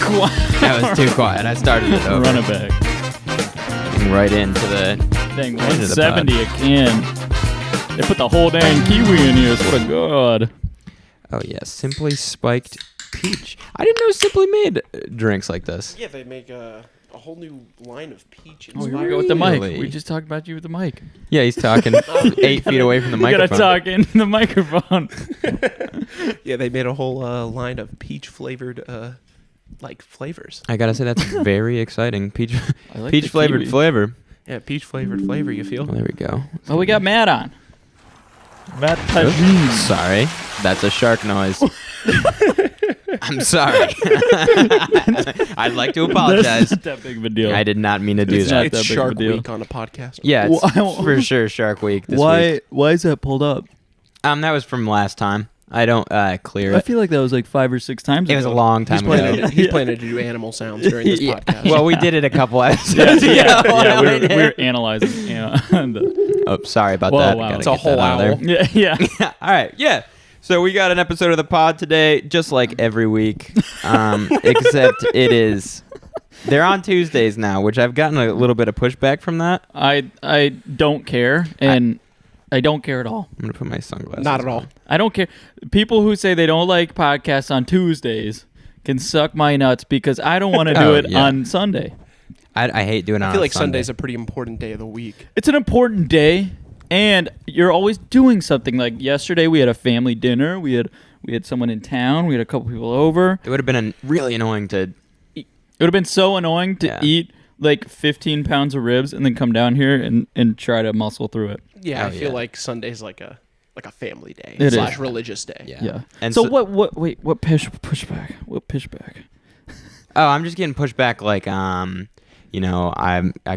quiet. That was too quiet. I started it over. Run it back. Right into the... Dang, Into the 170 a can. They put the whole dang kiwi in here. What a god. Oh, yeah. Simply Spiked Peach. I didn't know Simply made drinks like this. Yeah, they make a whole new line of peach. Oh, here we go with the mic. Really? We just talked about you with the mic. Yeah, he's talking 8 feet away from the You microphone. gotta talk in the microphone. Yeah, they made a whole line of peach-flavored, flavors. I gotta say, that's very exciting. Peach I like peach the flavored kiwi. flavor. Yeah, peach-flavored flavor, you feel? Well, there we go. Oh, we got Matt on. Matt Oops. Pagine. Sorry. That's a shark noise. I'm sorry. I'd like to apologize. That's not that big of a deal. I did not mean to do It's that. not It's that big of a Shark deal. Week on a podcast. Yeah, it's Why- for sure Shark Week this week. Why is that pulled up? That was from last time. I don't clear I it. feel like that was like 5 or 6 times It was a ago. long He's time planning, ago. he's planning to do animal sounds during this Yeah. podcast. Well, we did it a couple episodes yeah, ago. yeah, we're analyzing. Oh, sorry about Whoa, that. wow. Gotta It's a get whole that out of owl. there. Yeah. All right, yeah. So we got an episode of the pod today, just like every week, except they're on Tuesdays now, which I've gotten a little bit of pushback from that. I don't care, and I don't care at all. I'm gonna put my sunglasses. Not at all. on. I don't care. People who say they don't like podcasts on Tuesdays can suck my nuts because I don't want to do Oh, it yeah. on Sunday. I hate doing it. I feel on like Sunday. Sunday's a pretty important day of the week. It's an important day, and you're always doing something. Like yesterday, we had a family dinner. We had someone in town. We had a couple people over. It would have been really annoying to. It would have been so annoying to Yeah. eat like 15 pounds of ribs and then come down here and try to muscle through it. Yeah, Oh, I feel yeah. like Sunday's like a family day It / is. religious day. Yeah. Yeah. And so what pushback? What pushback? Oh, I'm just getting pushed back. Like, I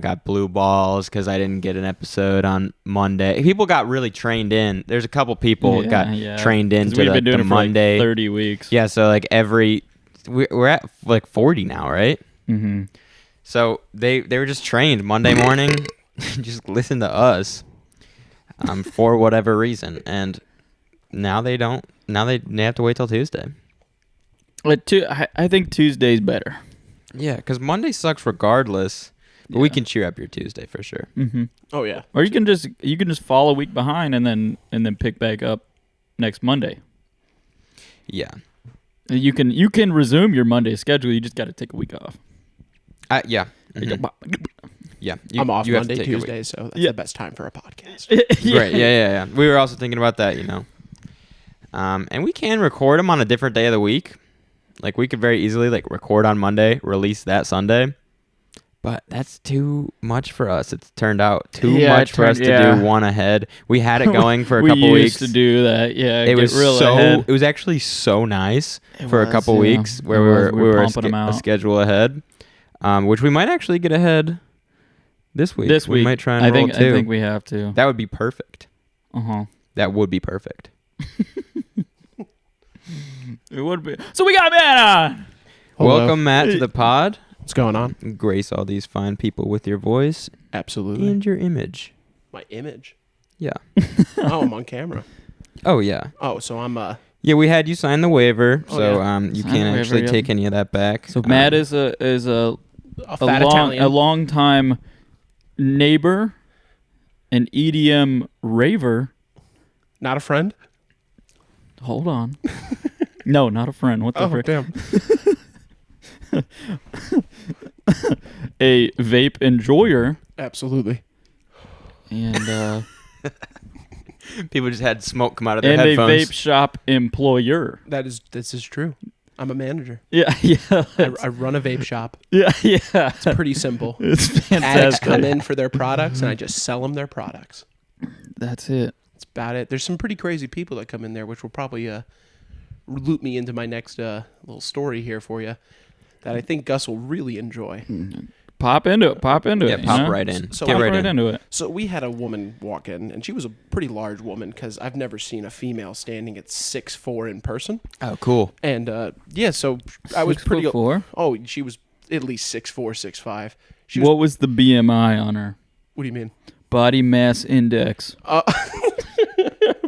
got blue balls because I didn't get an epised on Monday. People got really trained in. There's a couple people got trained 'Cause into we've the, been doing the it for Monday. like 30 weeks. Yeah, so like we're at like 40 now, right? Mm-hmm. So they were just trained Monday morning, just listen to us, for whatever reason, and now they don't. Now they have to wait till Tuesday. But I think Tuesday's better. Yeah, because Monday sucks regardless. But we can cheer up your Tuesday for sure. Mm-hmm. Oh yeah. Or you can just fall a week behind and then pick back up next Monday. Yeah. You can resume your Monday schedule. You just got to take a week off. Yeah. Mhm. Yeah. I'm off you have to Monday, take a week. Tuesday, so that's Yeah. the best time for a podcast. Great. Yeah. We were also thinking about that, and we can record them on a different day of the week. Like we could very easily record on Monday, release that Sunday. But that's too much for us. It's turned out too much for us to do one ahead. We had it going for a couple we weeks. used to do that. Yeah, It was real so. ahead. It was actually so nice It for a was, couple yeah. weeks where It was. we were pumping them a out. schedule ahead, which we might actually get ahead this week. This week, we might try and I roll think too. I think we have to. That would be perfect. Uh-huh. That would be perfect. It would be. So we got Matt on. Hello. Welcome, Matt, to the pod. What's going on? Grace all these fine people with your voice Absolutely. and your image. My image. Yeah. Oh, I'm on camera. Oh, yeah. Oh, so I'm Yeah, we had you sign the waiver, Oh, so yeah. you Sign can't the waiver, actually yep. take any of that back. So Matt is a fat Italian. long time neighbor, an EDM raver. Not a friend. Hold on. No, not a friend. What the Oh, frick? damn. A vape enjoyer Absolutely. and People just had smoke come out of their and a headphones. vape shop employer. This is true. I'm a manager. Yeah, yeah, I run a vape shop. yeah. It's pretty simple. It's Addicts fantastic. come in for their products, and I just sell them their products. That's it. That's about it. There's some pretty crazy people that come in there, which will probably loop me into my next little story here for you that I think Gus will really enjoy. Pop into it. Pop into Yeah, it. pop you know? right in. So Get Pop right right in. into it. So we had a woman walk in, and she was a pretty large woman because I've never seen a female standing at 6'4" in person. Oh, cool. And so I was pretty. 6'4"? Oh, she was at least 6'4", 6'5". She was, What was the BMI on her? what do you mean? Body mass index.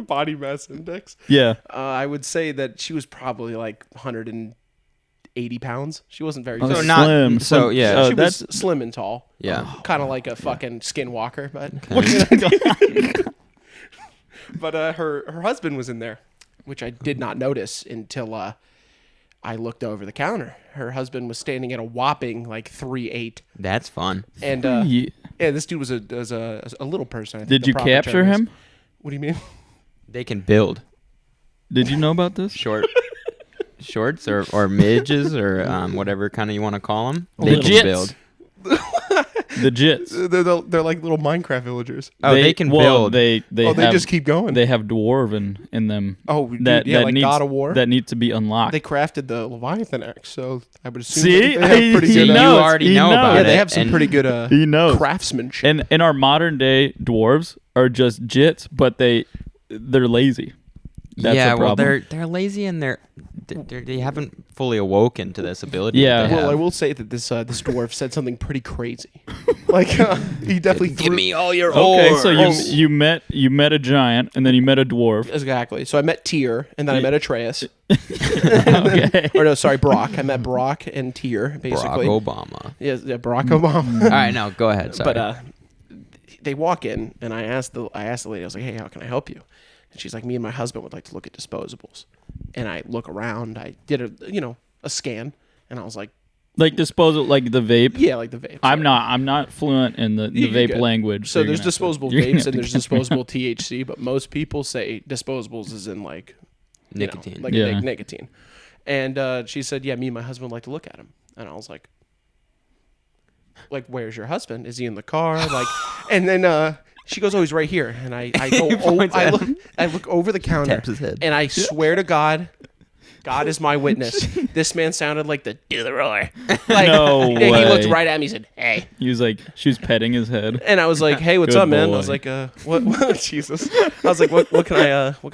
Body mass index. Yeah. I would say that she was probably like 180 80 pounds. She wasn't very Oh, tall. So not- slim. so, yeah. She that's was slim and tall. Yeah. Kind of like a fucking skinwalker, but her husband was in there, which I did not notice until I looked over the counter. Her husband was standing at a whopping like 3'8", That's fun. and Yeah. this dude was a little person. I think Did the you proper capture term is. him? What do you mean? They can build Did you know about this? shorts or midges or whatever kind of you want to call them. The They can jits. build. The jits. They're like little Minecraft villagers. Oh, they can build. They They have, just keep going. They have dwarven in them. Oh, dude, yeah, like needs, God of War. That needs to be unlocked. They crafted the Leviathan axe, so I would assume See? that they have pretty He good. You knows. already He know knows. about Yeah, it. they have some and pretty good he knows. craftsmanship. And our modern day dwarves are just jits, but they're lazy. That's yeah, a well, problem. they're lazy and they haven't fully awoken to this ability. Yeah. that they Well, I have. will say that this dwarf said something pretty crazy. Like he definitely threw. all your Okay, ores. so you met a giant, and then you met a dwarf. Exactly. So I met Tyr, and then I met Atreus. Okay. Or no, sorry, Brock. I met Brock and Tyr, Barack basically. Obama. Yeah, Barack Obama. All right, now go ahead. Sorry. But they walk in, and I asked the lady, I was like, "Hey, how can I help you?" And she's like, "Me and my husband would like to look at disposables." And I look around. I did a scan, and I was like, Like disposal, like the vape. "Yeah, like the vape." I'm not fluent in the You're vape good. language. So you're there's gonna have to- disposable you're gonna vapes have and to there's cut me disposable THC, but most people say disposables is in like you know, Nicotine. like Yeah. nicotine. And she said, "Yeah, me and my husband would like to look at him." And I was like, "Where's your husband? Is he in the car?" Like, and then she goes, "Oh, he's right here." And I go, I look over the counter, Taps his head. and I swear to God. God is my witness. This man sounded like the do the roar. Like, No and he looked way. right at me and said, "Hey." He was like, she was petting his head. And I was like, "Hey, what's Good up, man?" boy. I was like, what Jesus." I was like, what can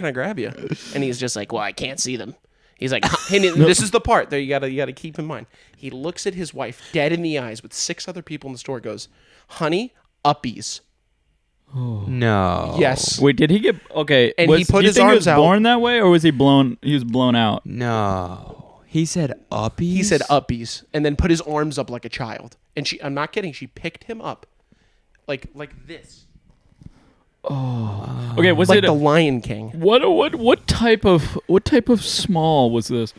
I grab you?" And he's just like, "Well, I can't see them." He's like, "Huh." And this is the part that you gotta keep in mind. He looks at his wife dead in the eyes with 6 other people in the store, goes, "Honey, uppies." No. Yes. Wait, did he get okay? And he put do you his think he arms was out. born that way, or was he blown? He was blown out. No. He said uppies? He said uppies and then put his arms up like a child. And I'm not kidding, she picked him up like this. Okay, was Like it the Lion King. what type of small was this?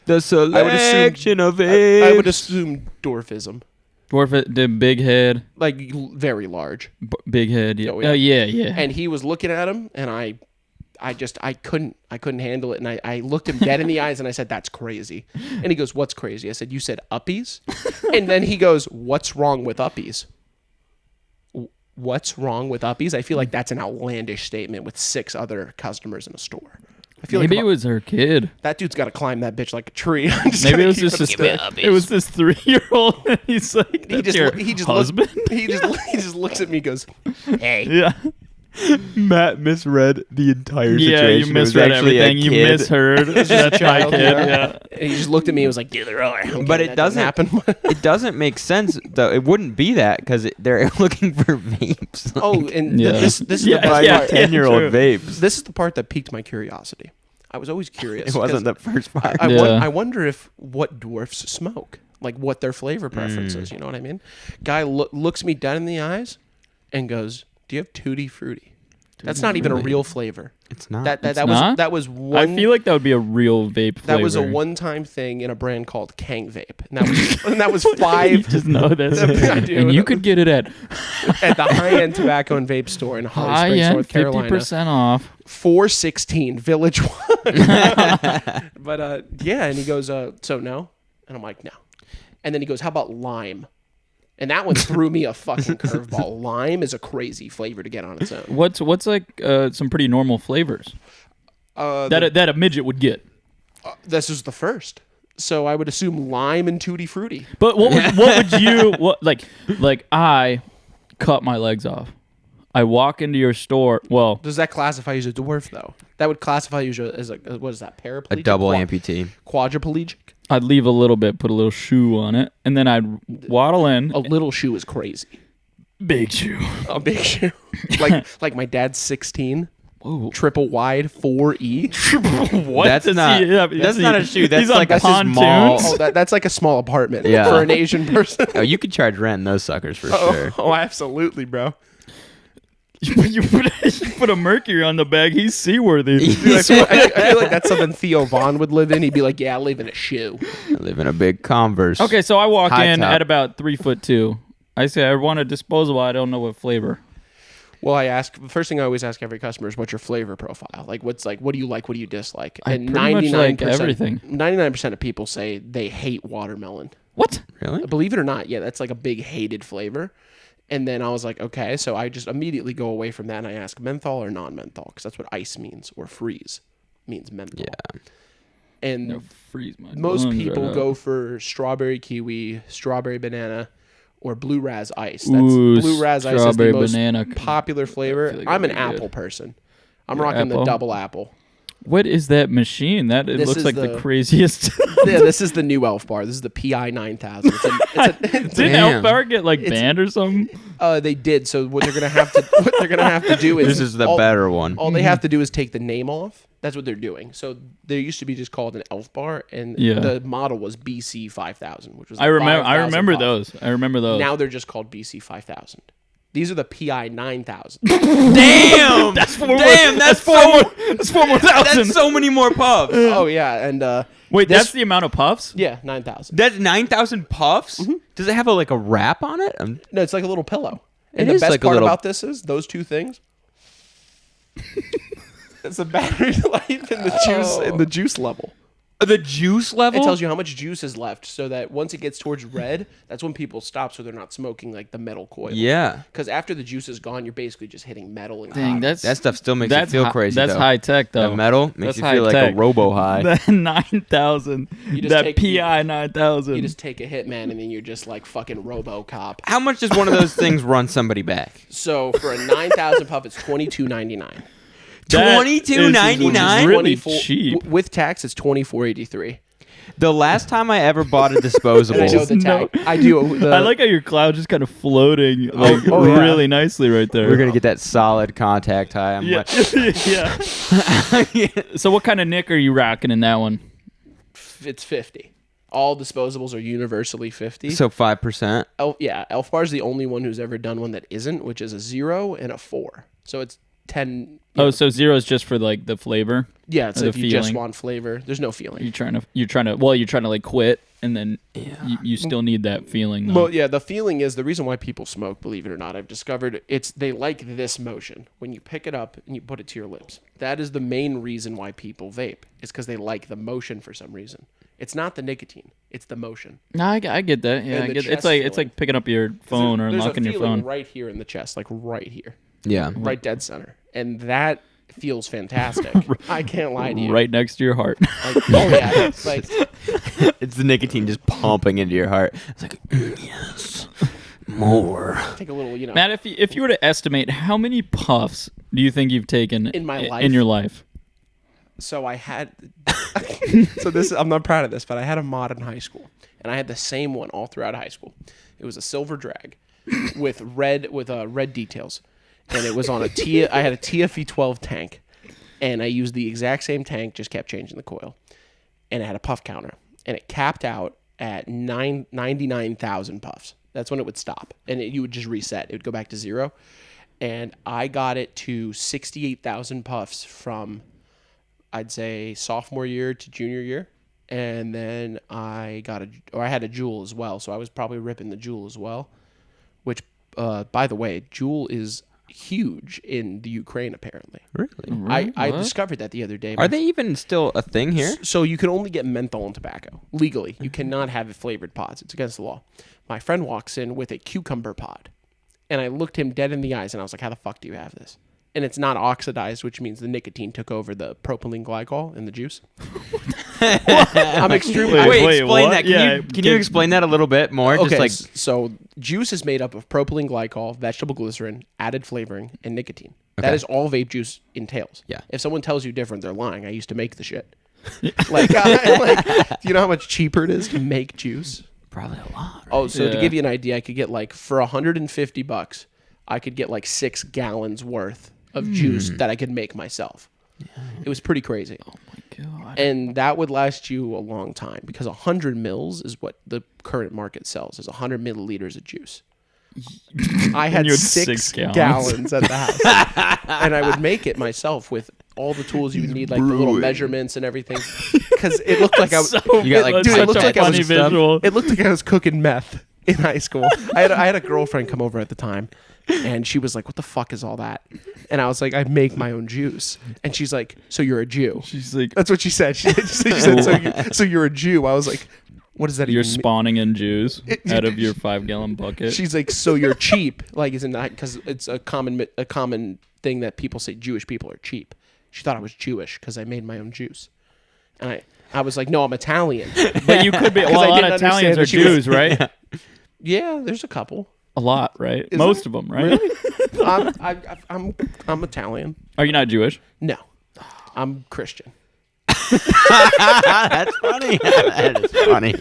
The selection of it. I would assume dwarfism. Dwarf, the big head, Like very large. big head. Yeah, Oh, yeah. yeah. And he was looking at him, and I couldn't handle it, and I looked him dead in the eyes, and I said, "That's crazy." And he goes, "What's crazy?" I said, "You said uppies," and then he goes, "What's wrong with uppies?" What's wrong with uppies? I feel like that's an outlandish statement with 6 other customers in a store. I feel Maybe like it was her kid. that dude's got to climb that bitch like a tree. I'm just Maybe gonna it was keep just a this. stick. It was this 3-year-old. And he's like, He "That's your just husband." he just looks at me, and goes, "Hey." Yeah. Matt misread the entire situation. Yeah, you misread everything. You misheard. That's my child, kid. yeah. Yeah. And he just looked at me and was like, "Do the roar." But it doesn't happen. It doesn't make sense though. It wouldn't be that because they're looking for vapes. Oh, and Yeah. this is Yeah, the best yeah, part. yeah. 10-year-old true. vapes. This is the part that piqued my curiosity. I was always curious. It wasn't 'cause the first part. Yeah. I wonder if what dwarfs smoke, like what their flavor preferences. You know what I mean? Guy looks me dead in the eyes and goes, "Do you have Tutti Frutti?" That's not even a real flavor. It's not. That It's was not? that was one. I feel like that would be a real vape flavor. that was a one-time thing in a brand called Kang Vape, and that was 5 You just know this. I do. And you could get it at at the high-end tobacco and vape store in Holly Springs, high-end, North Carolina. 50% off. 416 Village One. But yeah, and he goes, "So no?" And I'm like, "No." And then he goes, "How about lime?" And that one threw me a fucking curveball. Lime is a crazy flavor to get on its own. What's like some pretty normal flavors that a midget would get? This is the first. So I would assume lime and Tutti Frutti. But what would you like I cut my legs off. I walk into your store. Well, Does that classify you as a dwarf, though? That would classify you as a what is that, paraplegic? a double amputee. Quadriplegic? I'd leave a little bit, put a little shoe on it, and then I'd waddle in. A little shoe is crazy. Big shoe. A big shoe. Like my dad's 16. Whoa. triple wide 4E. What? That's does not. he have? That's Is not he- a shoe. That's he's on like a pontoons? small. Oh, that's like a small apartment Yeah. for an Asian person. Oh, you could charge rent in those suckers for sure. Oh, absolutely, bro. you put a Mercury on the bag. He's seaworthy. Dude, I feel like that's something Theo Vaughn would live in. He'd be like, "Yeah, I live in a shoe." I live in a big Converse. Okay, so I walk High in top. at about 3'2". I say I want a disposable. I don't know what flavor. Well, the first thing I always ask every customer is, "What's your flavor profile? Like, what do you like? What do you dislike?" I And pretty much like everything. 99% of people say they hate watermelon. What? Really? Believe it or not, yeah, that's like a big hated flavor. And then I was like, okay, so I just immediately go away from that and I ask menthol or non-menthol because that's what ice means, or freeze means menthol. Yeah. And No, freeze my most bones people right go up. for strawberry kiwi, strawberry banana, or blue raz ice. That's Ooh, blue raz ice is strawberry the most banana. popular flavor. I feel like I'm an that'd be apple good. person. I'm You're rocking the apple? double apple. What is that machine? It This looks is like the the- craziest. Yeah, this is the new Elf Bar. This is the PI 9000. Didn't Damn. Elf Bar get like banned or something? They did. So what they're gonna have to do is This is the better one. All they have to do is take the name off. That's what they're doing. So there used to be just called an Elf Bar, and Yeah. the model was BC 5000, which was I remember. 5,000 puff. those. I remember those. Now they're just called BC 5000. These are the PI 9000. Damn. that's four more. Damn. That's four so. more. That's 4 more thousand. That's so many more puffs. Oh yeah, and Wait, this- that's the amount of puffs? yeah, 9000. That's 9,000 puffs. Does it have like a wrap on it? No, it's like a little pillow. And It the is best like a part little- about this is those two things. It's the battery life and the juice level. The juice level. It tells you how much juice is left, so that once it gets towards red, that's when people stop, so they're not smoking like the metal coil. Yeah. Because after the juice is gone, you're basically just hitting metal and Dang, cotton. that That stuff still makes you feel crazy. That's though. high tech though. The metal makes That's you feel like a high-tech. robo high. That 9,000. You just That take- PI 9,000. You just take a Hitman, and then you're just like fucking RoboCop. How much does one of those things run somebody back? So for a 9,000 puff, it's $22.99. That $22.99? is really cheap. With tax, it's $24.83. The last time I ever bought a And I know disposable, the tag. I do. I like how your cloud just kind of floating like oh, yeah. really nicely right there. we're gonna get that solid contact high. I'm Yeah. like, yeah. So what kind of nick are you rocking in that one? it's 50. All disposables are universally 50. so 5%. Elf Bar is the only one who's ever done one that isn't, which is a 0 and a 4. So it's 10. Oh, so 0 is just for like the flavor. Yeah, it's the if you just feeling. want flavor. There's no feeling. You're trying to like quit, and then you still need that feeling. Though. Well, yeah, the feeling is the reason why people smoke, believe it or not. I've discovered they like this motion. When you pick it up and you put it to your lips. That is the main reason why people vape. It's because they like the motion for some reason. It's not the nicotine. It's the motion. No, I get that. Yeah, And I the get chest it's like feeling. picking up your phone or There's unlocking a your feeling phone. right here in the chest, like right here. Yeah. Right dead center. And that feels fantastic. I can't lie to you. Right next to your heart. Like, oh yeah. It's like It's the nicotine just pumping into your heart. It's like, yes, more. take a little, Matt, if you were to estimate how many puffs do you think you've taken In my life? in your life? So I had I'm not proud of this, but I had a mod in high school, and I had the same one all throughout high school. It was a silver drag with red details, and it was on a Tia. I had a TFE 12 tank, and I used the exact same tank, just kept changing the coil, and it had a puff counter, and it capped out at 99,000 puffs. That's when it would stop, and you would just reset. It would go back to 0, and I got it to 68,000 puffs from, I'd say, sophomore year to junior year. And then I had a Juul as well. So I was probably ripping the Juul as well, which, by the way, Juul is huge in the Ukraine, apparently. Really? I discovered that the other day. Are they even still a thing here? So you can only get menthol and tobacco legally. You cannot have flavored pods. It's against the law. My friend walks in with a cucumber pod, and I looked him dead in the eyes, and I was like, how the fuck do you have this? And it's not oxidized, which means the nicotine took over the propylene glycol in the juice. I'm extremely... Wait, Wait, explain what? that. Yeah, Can you explain that a little bit more? Okay, Just like, so juice is made up of propylene glycol, vegetable glycerin, added flavoring, and nicotine. Okay. That is all vape juice entails. Yeah. If someone tells you different, they're lying. I used to make the shit. like, do you know how much cheaper it is to make juice? probably a lot. Oh, so to Yeah. give you an idea, I could get like for $150, I could get like 6 gallons worth of juice that I could make myself. It was pretty crazy. Oh my god. And that would last you a long time because 100 mils is what the current market sells, is 100 milliliters of juice. I had You had 6 6 gallons. gallons at the house. And I would make it myself with all the tools you would need, like the little measurements and everything. Because it looked like I was... You got, like, dude, it such looked a like I was funny visual. It looked like I was cooking meth in high school. I had a girlfriend come over at the time, and she was like, "What the fuck is all that?" And I was like, "I make my own juice." And she's like, "So you're a Jew?" She's like, That's what she said. She said, so you're a Jew. I was like, what does that you're even mean? spawning in Jews out of your 5-gallon bucket. She's like, so you're cheap. Like, isn't that because it's a common thing that people say Jewish people are cheap. She thought I was Jewish because I made my own juice. And I was like, no, I'm Italian. But you could be. Well, I a lot didn't of Italians understand are that she was- Jews, right? Yeah, there's a couple. A lot, right? Is Most there? of them, right? I'm Italian. Are you not Jewish? No, I'm Christian. That's funny. That is funny.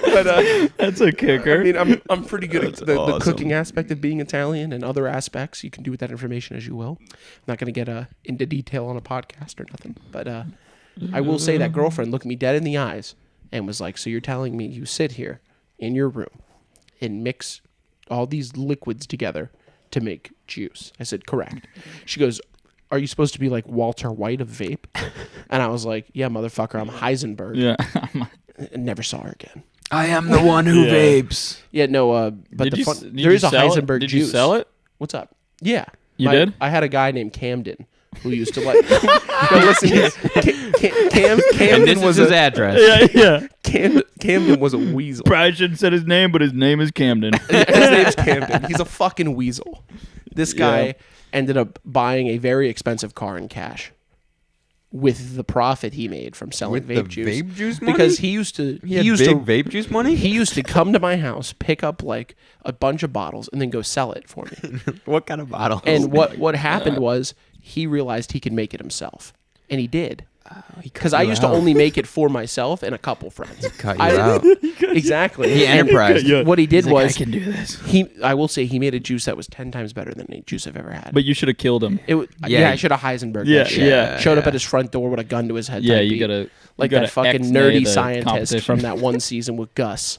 But That's a kicker. I mean, I'm pretty good at the awesome. cooking aspect of being Italian and other aspects. You can do with that information as you will. I'm not going to get into detail on a podcast or nothing. But I will say that girlfriend looked me dead in the eyes and was like, so you're telling me you sit here in your room and mix all these liquids together to make juice? I said, correct. She goes, are you supposed to be like Walter White of vape? And I was like, yeah, motherfucker, I'm Heisenberg. yeah. And never saw her again. I am the one who Yeah. vapes. Yeah, no, but Did there you is a sell it? Heisenberg Did juice. you sell it? What's up? Yeah. You did? I had a guy named Camden who used to like. No, listen, Camden And this was is his a address. Yeah. Camden was a weasel. Probably shouldn't said his name, but his name is Camden. His name's Camden. He's a fucking weasel. This guy Yeah. ended up buying a very expensive car in cash with the profit he made from selling With vape the juice. vape juice money? Because he used to He had used big to vape juice money? he used to come to my house, pick up like a bunch of bottles, and then go sell it for me. What kind of bottle? And what happened was he realized he could make it himself, and he did. Because I used to only make it for myself and a couple friends. cut you I- out. Exactly. He And enterprised. Yeah. What he did He's like, was I can do this. I will say he made a juice that was 10 times better than any juice I've ever had. But you should have killed him. Yeah, I should have Heisenberg Yeah, that shit. yeah, Showed up yeah. at his front door with a gun to his head. Yeah, type you beat. gotta like you gotta that fucking X-nay nerdy the scientist competition. from that one season with Gus.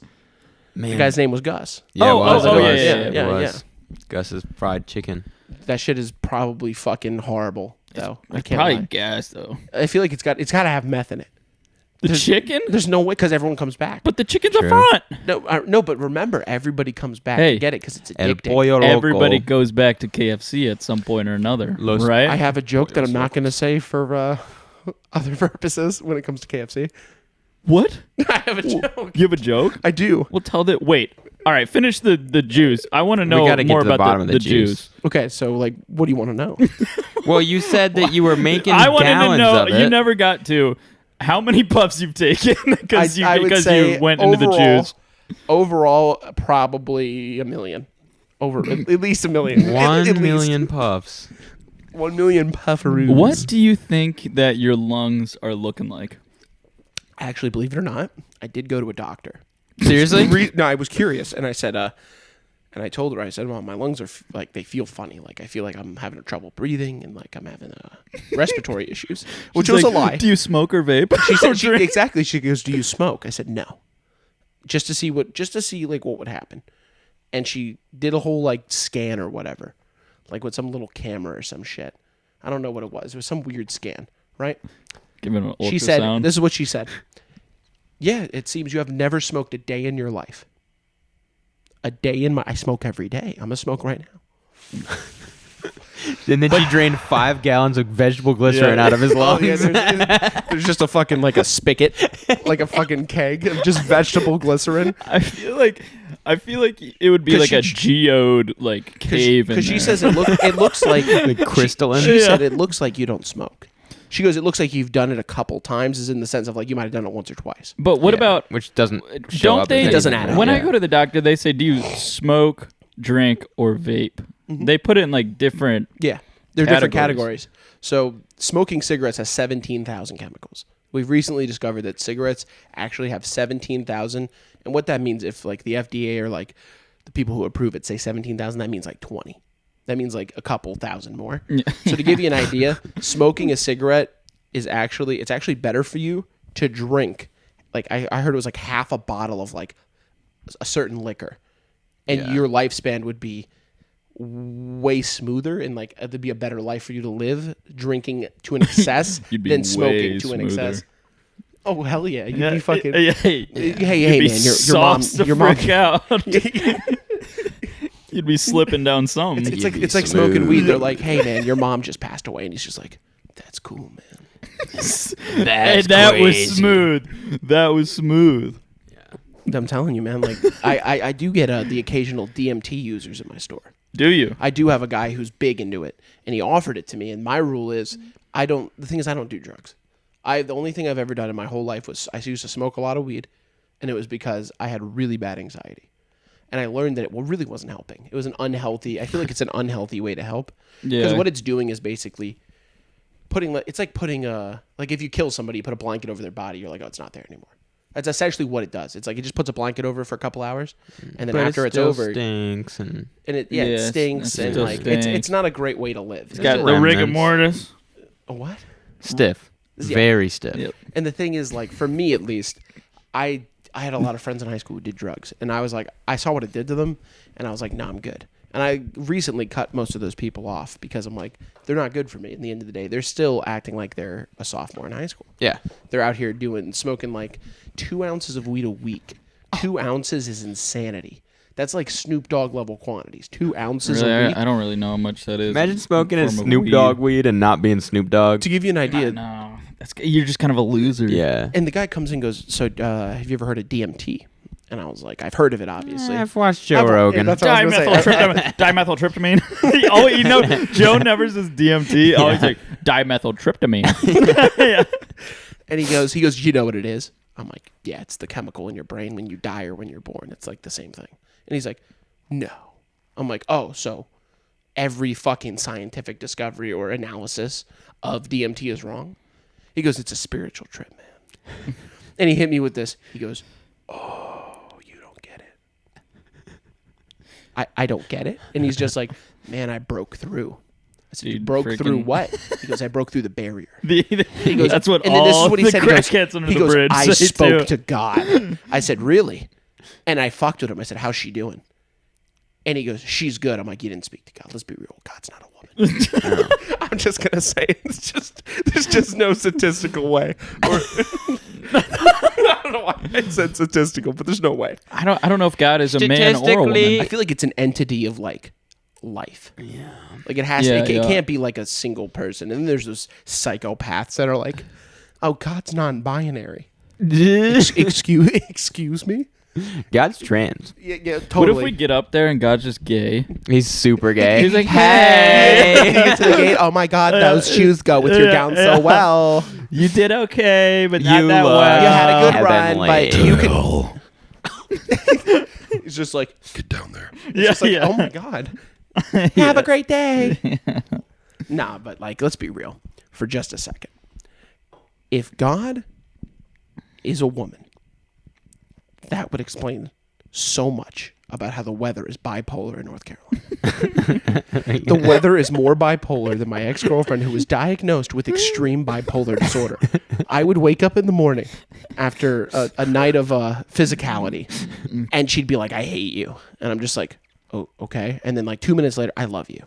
Man. The guy's name was Gus. Yeah, it Oh, was. oh, it yeah, was. yeah, It yeah, was. Gus's fried chicken. That shit is probably fucking horrible, though. I can't Probably lie. gas though. I feel like it's got to have meth in it. The chicken? There's no way because everyone comes back. But the chicken's up True. front. No, but remember, everybody comes back Hey. to get it because it's El addicting. pollo loco. Everybody goes back to KFC at some point or another, Los- right? I have a joke that I'm not going to say for other purposes when it comes to KFC. What? I have a joke. You have a joke? I do. Well, tell the wait. All right, finish the juice. I want to know gotta get more to the about bottom of the juice. Okay, so like, what do you want to know? Well, you said that you were making I wanted to gallons know. of it. You never got to how many puffs you've taken because I would say you went into the overall- juice. Overall, probably a million. At least a million. At 1 least. million puffs. 1 million pufferoos. What do you think that your lungs are looking like? Actually, believe it or not, I did go to a doctor. Seriously? No, I was curious, and I said, and I told her, I said, well, my lungs are like they feel funny, like I feel like I'm having trouble breathing, and like I'm having respiratory issues, which She's was like, a lie. Do you smoke or vape? She Or said, drink? exactly. She goes, do you smoke? I said, no, just to see like what would happen, and she did a whole like scan or whatever, like with some little camera or some shit. I don't know what it was. It was some weird scan, right? Give it an ultrasound. She said, this is what she said. Yeah, it seems you have never smoked a day in your life. I smoke every day. I'm a smoke right now. And then she drained 5 gallons of vegetable glycerin Yeah. out of his lungs. There's just a fucking like a spigot, like a fucking keg of just vegetable glycerin. I feel like it would be 'Cause like a she- geode like cave. Because she in says there. it looks like crystalline? She Yeah. said it looks like you don't smoke. She goes, it looks like you've done it a couple times, is in the sense of like you might have done it once or twice. But what Yeah, about? which doesn't show Don't up they? as It doesn't anything. add up. When I Yeah. go to the doctor, they say, "Do you smoke, drink, or vape?" They put it in like different. Yeah, they're different Categories. categories. So smoking cigarettes has 17,000 chemicals. We've recently discovered that cigarettes actually have 17,000, and what that means, if like the FDA or like the people who approve it say 17,000, that means like 20. That means like a couple thousand more. So to give you an idea, smoking a cigarette is actually better for you to drink. Like I heard it was like half a bottle of like a certain liquor, and your lifespan would be way smoother, and like it'd be a better life for you to live drinking to an excess than smoking to an excess. Oh hell yeah! You'd be fucking. Hey man, your mom. Out. You'd be slipping down some. It's like smoking weed. They're like, hey man, your mom just passed away, and he's just like, that's cool, man. That was smooth. That was smooth. Yeah. I'm telling you, man. Like I do get the occasional DMT users in my store. Do you? I do have a guy who's big into it, and he offered it to me. And my rule is, I don't do drugs. The only thing I've ever done in my whole life was I used to smoke a lot of weed, and it was because I had really bad anxiety. And I learned that it really wasn't helping. It was an unhealthy, I feel like it's an unhealthy way to help. Because what it's doing is basically it's like putting like if you kill somebody, you put a blanket over their body, you're like, oh, it's not there anymore. That's essentially what it does. It's like it just puts a blanket over for a couple hours, and then after it's over, stinks it stinks, and like it's not a great way to live. It's got the rigor mortis. A what? Stiff, very stiff. Yep. And the thing is, like for me at least, I had a lot of friends in high school who did drugs, and I was like, I saw what it did to them, and I was like, no, I'm good. And I recently cut most of those people off because I'm like, they're not good for me. At the end of the day, they're still acting like they're a sophomore in high school. Yeah. They're out here smoking like 2 ounces of weed a week. 2 ounces is insanity. That's like Snoop Dogg level quantities. 2 ounces a week. I don't really know how much that is. Imagine smoking a Snoop Dogg weed and not being Snoop Dogg. To give you an idea. No, you're just kind of a loser. Yeah. And the guy comes in and goes, so have you ever heard of DMT? And I was like, I've heard of it, obviously. I've watched Joe Rogan. That's what I was gonna say. Dimethyltryptamine. Joe never says DMT. Always like dimethyltryptamine. Yeah. And he goes, you know what it is? I'm like, yeah, it's the chemical in your brain when you die or when you're born. It's like the same thing. And he's like, no. I'm like, oh, so every fucking scientific discovery or analysis of DMT is wrong? He goes, it's a spiritual trip, man. And he hit me with this. He goes, oh, you don't get it. I don't get it. And he's just like, man, I broke through. I said, you broke through what? He goes, I broke through the barrier. He goes, that's what and then this is what he said. Crackheads under the bridge I say spoke too. to God. I said, really? And I fucked with him. I said, how's she doing? And he goes, she's good. I'm like, you didn't speak to God. Let's be real. God's not a woman. I'm just going to say there's just no statistical way. I don't know why I said statistical, but there's no way. I don't know if God is a man or a woman. I feel like it's an entity of like life. Yeah. Like it has to, it can't be like a single person. And then there's those psychopaths that are like, oh, God's non-binary. Excuse me? God's trans. Yeah, totally. What if we get up there and God's just gay? He's super gay. He's like, hey! You get to the gate, oh my God, those shoes go with your gown so well. You did okay, but not that well. You had a good Heavenly. run, but you could... He's just like, get down there. He's just like, oh my God. Have a great day. Nah, but like, let's be real for just a second. If God is a woman, that would explain so much about how the weather is bipolar in North Carolina. The weather is more bipolar than my ex-girlfriend who was diagnosed with extreme bipolar disorder. I would wake up in the morning after a night of physicality, and she'd be like, I hate you. And I'm just like, oh, okay. And then like 2 minutes later, I love you.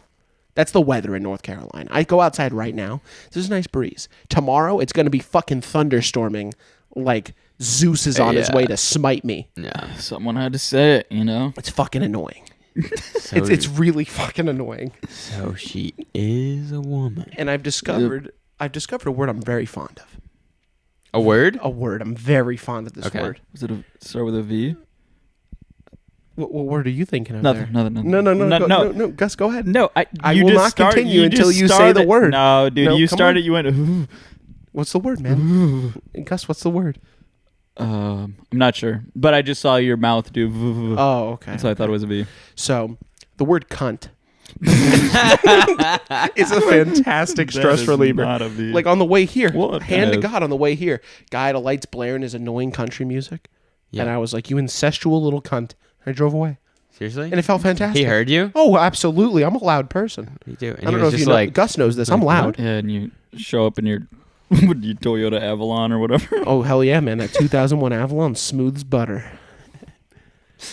That's the weather in North Carolina. I go outside right now. There's a nice breeze. Tomorrow, it's going to be fucking thunderstorming like Zeus is on his way to smite me. Yeah. Someone had to say it, you know? It's fucking annoying. It's really fucking annoying. So she is a woman. And I've discovered a word I'm very fond of. A word? A word. I'm very fond of this word. Was it start with a V? What word are you thinking of? Nothing. No. Gus, go ahead. No, I will not continue until you say the word. No, dude, you started. You went. Ooh. What's the word, man? Gus, what's the word? I'm not sure, but I just saw your mouth do. Oh, okay. So I thought it was a V. So the word cunt is a fantastic stress reliever. Not a V. Like on the way here, What? hand to God, on the way here, guy had a lights blaring his annoying country music, and I was like, "You incestual little cunt." I drove away. Seriously? And it felt fantastic. He heard you? Oh, absolutely. I'm a loud person. You do. And I he don't know was if just you know. like, Gus knows this. I'm like, loud. Yeah, and you show up in your Toyota Avalon or whatever. Oh, hell yeah, man. That 2001 Avalon, smooth as butter.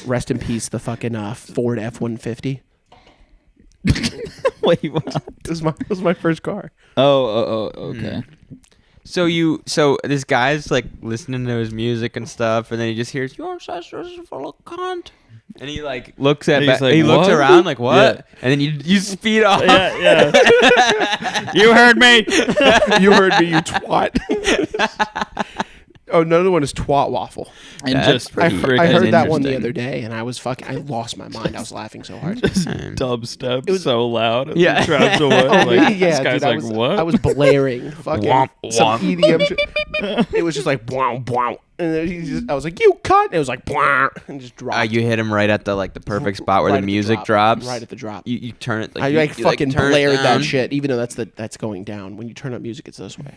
Rest in peace, the fucking Ford F-150. Wait, what? It was my first car. Oh, okay. So this guy's like listening to his music and stuff, and then he just hears, "Your sister's full of cunt," and he like looks at, He's like, he looks "What?" around like, "What?" Yeah. And then you speed off. Yeah. You heard me. You heard me, you twat. Oh, another one is twat waffle. And That's just pretty- I heard that one the interesting. other day, and I lost my mind. I was laughing so hard. dubstep. It was so loud. And Yeah. the crowd's away. Like, Yeah, this guy's dude, like, what? I was blaring fucking Womp, some womp. EDM shit. It was just like wow, wow, and then I was like, "You cut!" And it was like blah, and just dropped. You hit him right at the perfect spot where Right the at the music drop. drops. Right at the drop. You turn it. I you fucking turn it blared down. that shit, even though that's going down. When you turn up music, it's this way.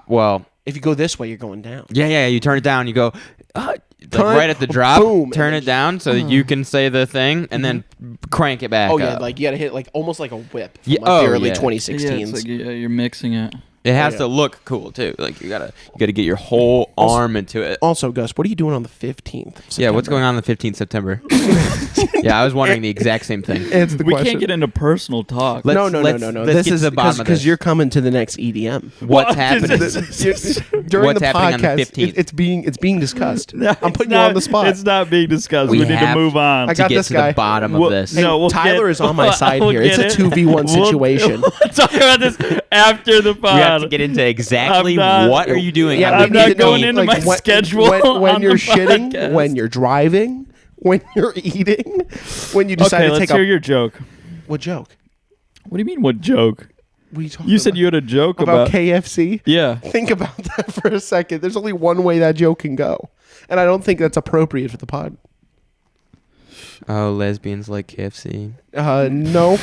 Well, If you go this way, you're going down. yeah. You turn it down. You go Turn- right at the drop. boom, Turn and it down so that you can say the thing, and then crank it back. Oh yeah, up. like you gotta hit like almost like a whip. From Yeah, like the oh, early yeah. 2016s. Yeah, it's like you're mixing it. It has yeah. to look cool too. Like you gotta get your whole arm into it. Also, Gus, what are you doing on the 15th? Yeah, what's going on the 15th September? Yeah, I was wondering the exact same thing. Answer the We question. can't get into personal talk. Let's- no. let's This get is to the bottom of this. because you're coming to the next EDM. What's What? happening? During What's the happening on the podcast, 15th? it's being discussed. No, I'm it's putting you not- on the spot. It's not being discussed. We We, need to have move on. I to got get this to guy. the bottom Well, of this. Hey, No, we'll Tyler get- is on my side we'll here. get It's a 2v1 situation. We'll talk about this after the pod. We have to get into exactly I'm not- what are you doing. Yeah, on we I'm the need not to know, going into like, my schedule when on you're the shitting, podcast. when you're driving, when you're eating, when you decide Okay, to let's take hear a your joke. what joke? What do you mean, what joke? What are you talking You said about? you had a joke about about. KFC. Yeah. Think about that for a second. There's only one way that joke can go, and I don't think that's appropriate for the pod. Oh, lesbians like KFC. No.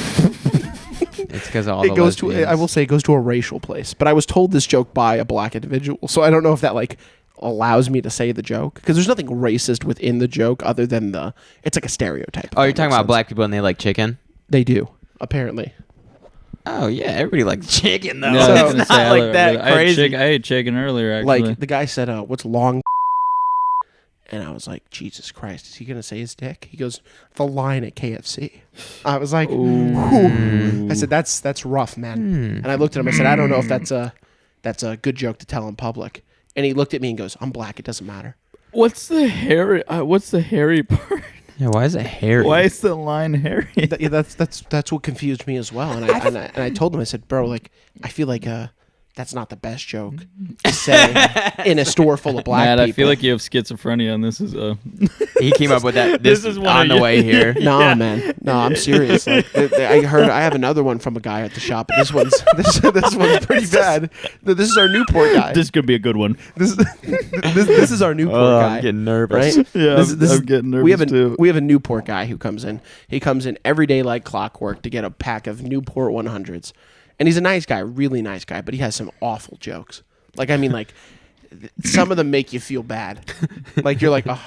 It's because all It the goes lesbians. to. I will say it goes to a racial place. But I was told this joke by a black individual, so I don't know if that like allows me to say the joke because there's nothing racist within the joke other than it's like a stereotype. if Oh, you're that talking makes about sense. black people and they like chicken? They do apparently. Oh yeah, everybody likes chicken though. Yeah, I was It's gonna not say, I like li- that I had crazy. chick- I ate chicken earlier, actually. Like the guy said, "What's long?" And I was like, "Jesus Christ, is he gonna say his dick?" He goes, "The line at KFC." I was like, "Whew." I said, "That's rough, man." And I looked at him. I said, "I don't know if that's a good joke to tell in public." And he looked at me and goes, "I'm black. It doesn't matter." What's the hairy? What's the hairy part? Yeah, why is it hairy? Why is the line hairy? Yeah, that's what confused me as well. And I told him, I said, "Bro, like I feel like that's not the best joke to say in a store full of black Matt, people." I feel like you have schizophrenia, and this is He came up with that. This, This is one on of the you- way here. No, Yeah. man. No, I'm serious. Like, I have another one from a guy at the shop. But this one's pretty bad. This is our Newport guy. this could be a good one. This is our Newport Oh, guy. I'm getting nervous. Right? Yeah, I'm getting nervous we have too. We have a Newport guy who comes in. He comes in every day like clockwork to get a pack of Newport 100s. And he's a nice guy, really nice guy, but he has some awful jokes. Like, I mean, like, some of them make you feel bad. Like, you're like, oh.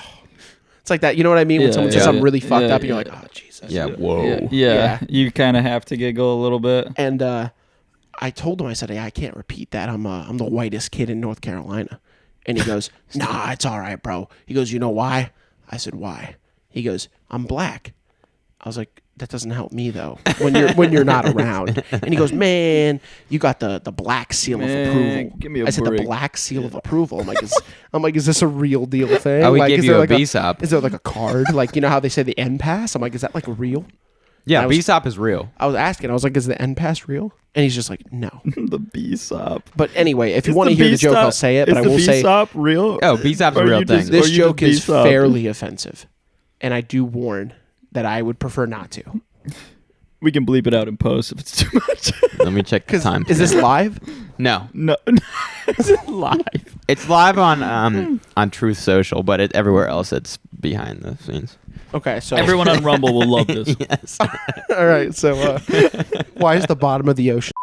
It's like that. You know what I mean? When Yeah, someone says yeah, something yeah. really fucked Yeah, up and you're yeah. like, oh, Jesus. Yeah. Whoa. Yeah, Yeah. you kind of have to giggle a little bit. And I told him, I said, "Hey, I can't repeat that. I'm the whitest kid in North Carolina." And he goes, "Nah, it's all right, bro." He goes, "You know why?" I said, "Why?" He goes, "I'm black." I was like, "That doesn't help me though when you're not around." And he goes, "Man, you got the black seal of Man, approval." give me a I said, break. "The black seal of approval." I'm like, is this a real deal thing? Oh, we like, gave is you there a like BSOP. Is there like a card? Like, you know how they say the N pass? I'm like, is that like real? Yeah, I was- BSOP is real. I was asking. I was like, is the N pass real? And he's just like, no. The B-SOP. But anyway, if you want to hear the joke, I'll say it. But I will say B-SOP real? Oh, BSOP's a Or real you just- thing. or this you joke just is B-SOP? fairly offensive, and I do warn that I would prefer not to. We can bleep it out in post if it's too much. Let me check the Because time. is this live? No, No, is it live? it's live on Truth Social, but everywhere else it's behind the scenes. Okay, so Everyone on Rumble will love this. Yes. all right. So why is the bottom of the ocean?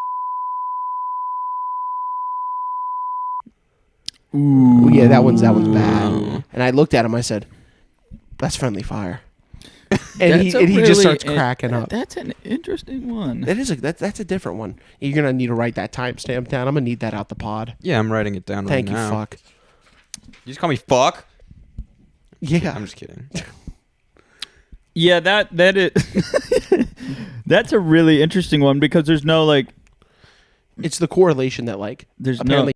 Ooh. Yeah, that one's bad. And I looked at him. I said, "That's friendly fire." and he That's a just really starts cracking up. That's an interesting one. That's a different one. You're gonna need to write that timestamp down. I'm gonna need that out the pod. Yeah, I'm writing it down Thank right you, now. fuck. You just call me fuck? Yeah, I'm just kidding. Yeah, that is. That's a really interesting one because there's no like. it's the correlation that like There's apparently,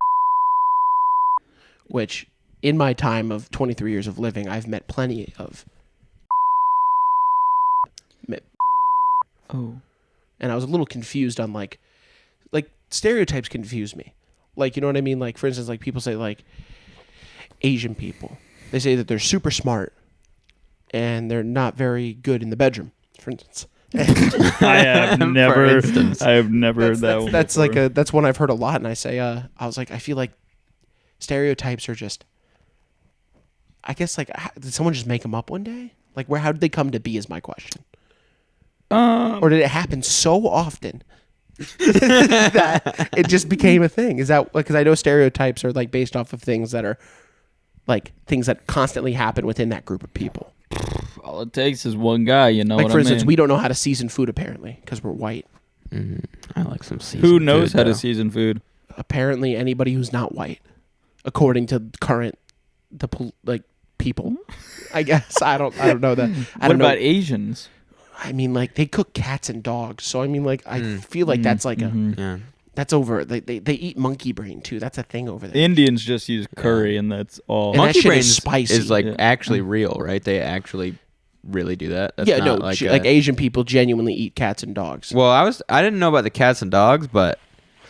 which in my time of 23 years of living, I've met plenty of. Oh. And I was a little confused on like stereotypes confuse me. Like, you know what I mean? Like, for instance, like people say like Asian people, they say that they're super smart and they're not very good in the bedroom, for instance. I have never. instance. I have never heard that one. That's before. like that's one I've heard a lot, and I say I was like, I feel like stereotypes are just, I guess like did someone just make them up one day? Like how did they come to be is my question. Or did it happen so often that it just became a thing? Is that because I know stereotypes are like based off of things that are like things that constantly happen within that group of people. All it takes is one guy, you know. Like what for I instance, mean? we don't know how to season food apparently because we're white. I like some seafood. Who knows how though. to season food? Apparently, anybody who's not white, according to current people. I guess I don't know that. I What don't know. about Asians? I mean, like they cook cats and dogs, so I mean, like I feel like that's like Yeah. that's over. They eat monkey brain too. That's a thing over there. Indians just use curry, and that's all. And that Monkey shit brain is spicy. is like Yeah. actually real, right? They actually really do that. That's Yeah, not no, like like Asian people genuinely eat cats and dogs. Well, I didn't know about the cats and dogs, but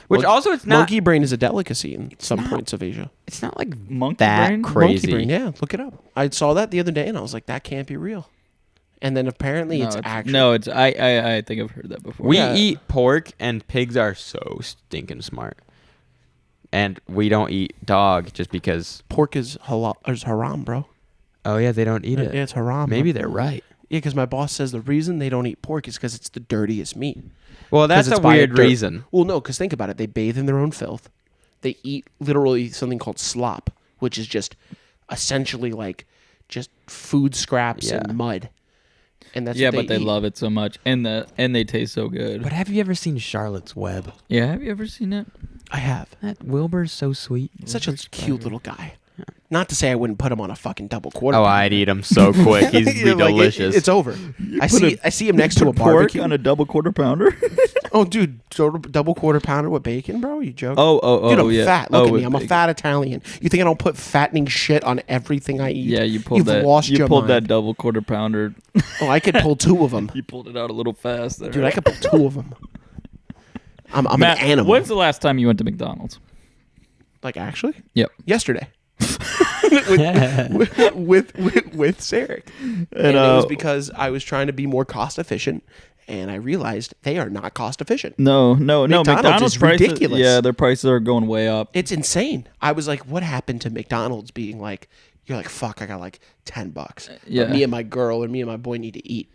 which Well, also it's not monkey brain is a delicacy in some not. points of Asia. it's not like Monkey that brain? crazy. Monkey brain, yeah, look it up. I saw that the other day and I was like, that can't be real. And then apparently it's actually no, it's I think I've heard that before. We Yeah. eat pork, and pigs are so stinking smart. And we don't eat dog just because. pork is halal or is haram, bro. Oh yeah, they don't eat Yeah, it. it's haram. Maybe bro. they're right. Yeah, because my boss says the reason they don't eat pork is because it's the dirtiest meat. Well, that's 'Cause a it's by weird dirt- reason. Well, no, because think about it. They bathe in their own filth. They eat literally something called slop, which is just essentially like just food scraps Yeah. and mud. And that's yeah, what but they eat. love it so much, and they taste so good. But have you ever seen Charlotte's Web? Yeah, have you ever seen it? I have. That Wilbur's so sweet. Such a cute little guy. Not to say I wouldn't put him on a fucking double quarter. Oh, I'd eat him so quick. He'd be You're like, delicious. it's over. I see him next to a Put pork barbecue. on a double quarter pounder. Oh, dude, double quarter pounder with bacon, bro? You joking? oh, Dude, I'm yeah. fat. Look Oh, at me. with I'm a bacon. fat Italian. You think I don't put fattening shit on everything I eat? Yeah, you pulled You've that. lost you your pulled mind. that double quarter pounder. Oh, I could pull two of them. You pulled it out a little fast there. Dude, I could pull two of them. I'm Matt, an animal. when's the last time you went to McDonald's? Like, actually? Yep. Yesterday. with Sarek. And it was because I was trying to be more cost efficient, and I realized they are not cost efficient. No. McDonald's is prices, ridiculous. Yeah, their prices are going way up. It's insane. I was like, what happened to McDonald's being like, you're like, fuck, I got like $10. Yeah. But me and my girl or me and my boy need to eat.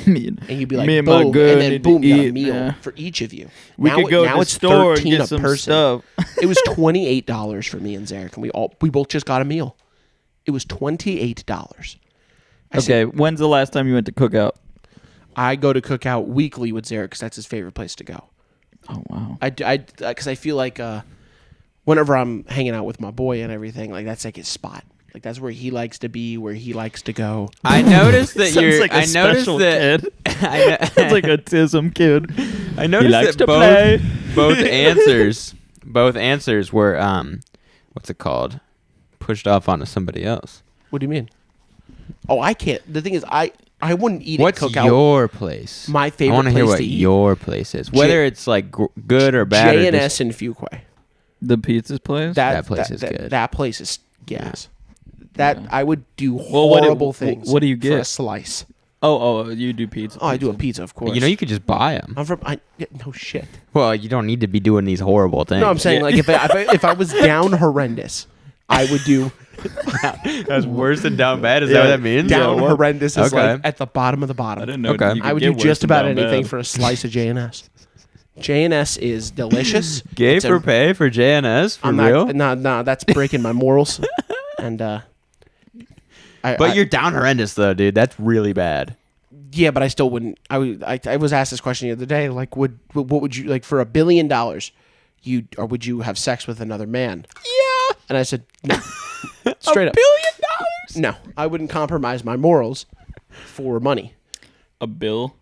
me and, And you'd be like, me and boom, my girl and then need boom, to you got a eat, meal man. for each of you. We now, could go now to the it's store and 13 get a some person. stuff. It was $28 for me and Zarek, and we both just got a meal. It was $28. Okay, when's the last time you went to Cookout? I go to Cookout weekly with Zarek because that's his favorite place to go. Oh wow. Because I feel like whenever I'm hanging out with my boy and everything, like that's like his spot. Like that's where he likes to be, where he likes to go. I noticed that Sounds you're. like a I noticed special that. kid. I Sounds like a TISM kid. I noticed He likes that to play. both answers were what's it called? Pushed off onto somebody else. What do you mean? Oh, I can't. The thing is, I wouldn't eat What's at Cookout. your place? My favorite I want to hear place what to eat. your place is. Whether it's like good or bad. or just- J&S in Fuquay. The pizza place. That place is good. That place is gas. That Yeah. I would do Well, what do- horrible things. what do you for get? a slice? Oh, you do pizza. Oh, I do a pizza, of course. You know, you could just buy them. I'm from. No shit. Well, you don't need to be doing these horrible things. No, I'm saying Yeah. like if I was down horrendous, I would do that's worse than down bad. Is Yeah. that what that means? down what? horrendous is Okay. like at the bottom of the bottom. I didn't know. Okay. You could I would get do worse just than about down anything bad. for a slice of J&S. J&S is delicious. Gay It's a- for pay for JNS for I'm real. not. No, that's breaking my morals. And But you're down horrendous though, dude. That's really bad. Yeah, but I still wouldn't. I was asked this question the other day. Like, what would you like for $1 billion? Would you have sex with another man? Yeah. And I said no. Straight up. $1 billion? No, I wouldn't compromise my morals for money. A bill,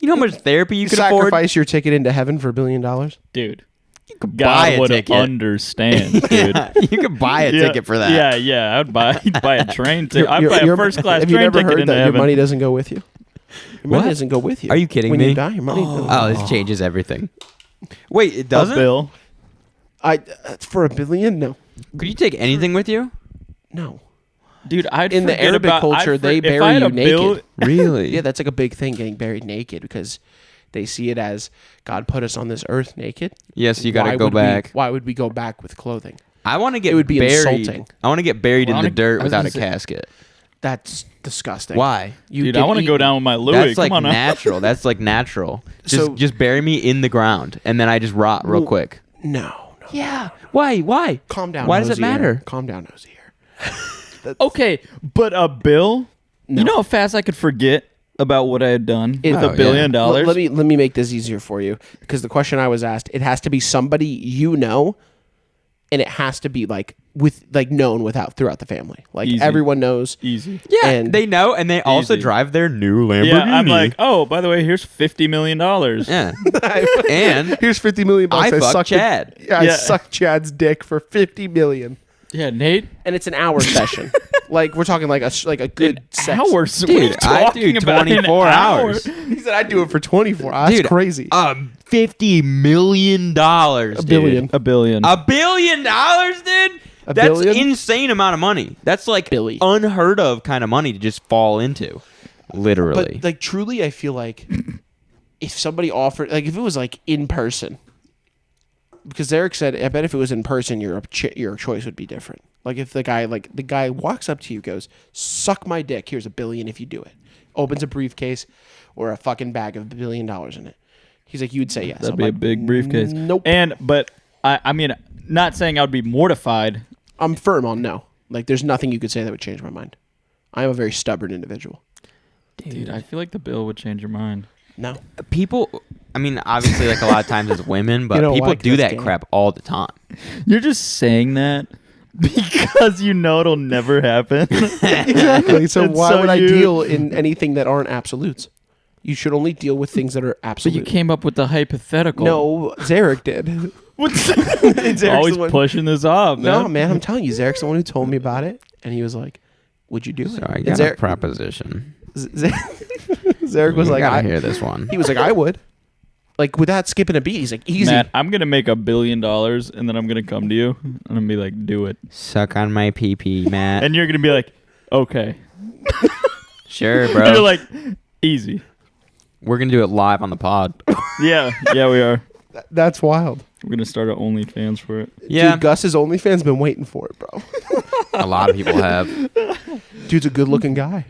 You know how much therapy you could Sacrifice your ticket into heaven for $1 billion? dude. You could buy God a would ticket. understand, dude. Yeah, you could buy a ticket for that. Yeah. I'd buy a train ticket. I'd buy a first class Have you train never ticket heard into that heaven. your money doesn't go with you? Your money What? doesn't go with you. Are you kidding when me? you die, your money doesn't. Oh, this changes everything. Wait, it A doesn't? bill. For $1 billion? No. Could you take anything with you? No. Dude, I'd In the forget Arabic about- culture, I'd they if bury I had you a bill- naked. Really? Yeah, that's like a big thing, getting buried naked, because they see it as God put us on this earth naked. Yes, you got Why to go would we- back. why would we go back with clothing? I want to get It would be buried. insulting. I want to get buried Well, in the dirt I was without a gonna say- casket. That's disgusting. Why? You Dude, get I want to go eaten. down with my Louis. That's Come like on now. natural. That's like natural. So- Just bury me in the ground and then I just rot real Well, quick. No. Yeah. Why? Calm down. Why does it Hosier. matter? Calm down, Hosier. Okay, but a bill? No. You know how fast I could forget about what I had done with Oh, $1 billion? Let me make this easier for you, because the question I was asked, it has to be somebody you know, and it has to be known throughout the family. Like Easy. everyone knows. Easy. Yeah, And- they know, and they also Easy. drive their new Lamborghini. Yeah, I'm like, oh, by the way, here's $50 million. yeah. And Here's $50 million. I fucked sucked Chad. I Yeah. sucked Chad's dick for $50 million, Yeah, Nate. and it's an hour session. Like we're talking like a good sex. Hours. Dude, What are you I talking do about? An 24 hour? hours. He said I'd do it for 24 hours. That's Dude, crazy. $50 million. $1 billion. $1 billion. $1 billion, dude. A That's billion? insane amount of money. That's like Billy. unheard of kind of money to just fall into. Literally. But like truly, I feel like if somebody offered, like if it was like in person, because Eric said, I bet if it was in person, your choice would be different. Like if the guy walks up to you, goes, "Suck my dick. Here's $1 billion if you do it." Opens a briefcase or a fucking bag of $1 billion in it. He's like, you'd say yes. That'd I'm be a like, big briefcase. Nope. But I mean, not saying I would be mortified. I'm firm on no. Like there's nothing you could say that would change my mind. I am a very stubborn individual. Dude, I feel like the bill would change your mind. No. people, I mean, obviously, like a lot of times it's women, but You know people why? 'Cause do that's that gay. crap all the time. You're just saying that because you know it'll never happen. Exactly. So And why so would I you- deal in anything that aren't absolutes? You should only deal with things that are But absolute. you came up with the hypothetical. No, Zarek did. What's Zarek's always the one- pushing this off, man. No, man, I'm telling you, Zarek's the one who told me about it, and he was like, "Would you do it?" So I And got a Zarek, proposition. Zarek was You like, gotta hear this one. he was like, "I would." Like without skipping a beat, he's like, "Easy." Matt, I'm gonna make $1 billion and then I'm gonna come to you and I'm gonna be like, do it. Suck on my pee, Matt. And you're gonna be like, okay. Sure, And bro. you're like, easy. We're gonna do it live on the pod. Yeah, we are. That's wild. We're gonna start an OnlyFans for it. Yeah, Dude, Gus's OnlyFans been waiting for it, bro. a lot of people have. Dude's a good-looking guy.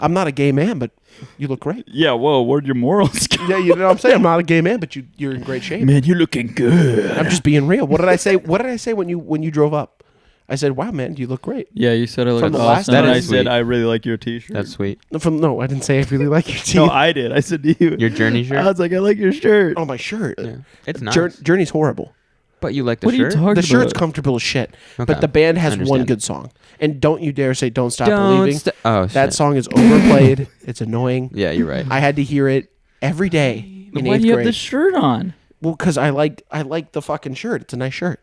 I'm not a gay man, but you look great. Yeah, whoa, where'd your morals go? Yeah, you know what I'm saying. I'm not a gay man, but you're in great shape. Man, you're looking good. I'm just being real. What did I say? What did I say when you drove up? I said, "Wow, man, you look great." Yeah, you said I look From the awesome. last And time. I That is said sweet. I really like your t-shirt. That's sweet. No, I didn't say I really like your teeth. No, I did. I said to you. Your Journey shirt. I was like, I like your shirt. Oh, my shirt. Yeah. It's nice. Journey's horrible. But you like the What are you shirt? talking The about? shirt's comfortable as shit, Okay. but the band has one Understand. good song. And don't you dare say "Don't Stop Don't Believing." oh, That shit. song is overplayed. It's annoying. Yeah, you're right. I had to hear it every day in Why 8th do you have grade. this shirt on? Well, because I like the fucking shirt. It's a nice shirt.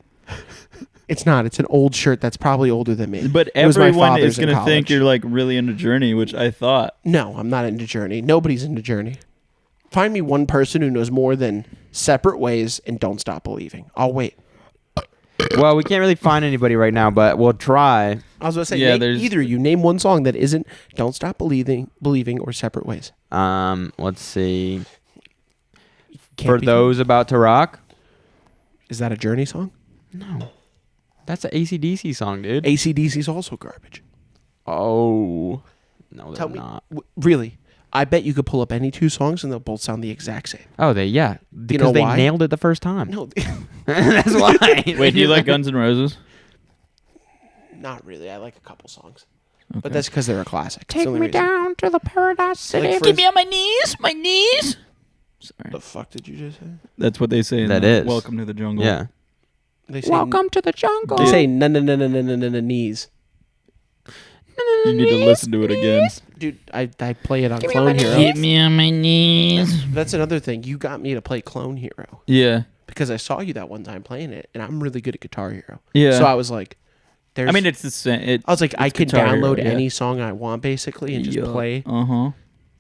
It's not. It's an old shirt that's probably older than me. But It was my everyone father's is in gonna think college. you're like really into Journey, which I thought. No, I'm not into Journey. Nobody's into Journey. Find me one person who knows more than Separate Ways and Don't Stop Believing. I'll wait. Well, we can't really find anybody right now, but we'll try. I was going to say, Yeah, name, there's- either of you name one song that isn't Don't Stop Believing or Separate Ways. Let's see. Can't For be- those about to rock. Is that a Journey song? No. That's an AC/DC song, dude. AC/DC's also garbage. Oh. No, they're Tell me, not. really, I bet you could pull up any two songs and they'll both sound the exact same. Oh, yeah. Because know they why? nailed it the first time. No, That's why. Wait, do you like Guns N' Roses? not really. I like a couple songs. But that's because they're a classic. It's the Take only me reason. down to the paradise city. Like, for Keep me on my knees, my knees. Sorry, The fuck did you just say? that's what they say. In That the is. Welcome to the Jungle. Yeah. They say Welcome to the jungle. They say no knees. You need to listen to it again. Dude, I play it on Clone Hero. Keep me on my knees. That's another thing. You got me to play Clone Hero Yeah. because I saw you that one time playing it, and I'm really good at Guitar Hero. Yeah. So I was like, "There's." I mean, it's the same. I was like, I can Guitar Hero, download yeah. any song I want basically and just play.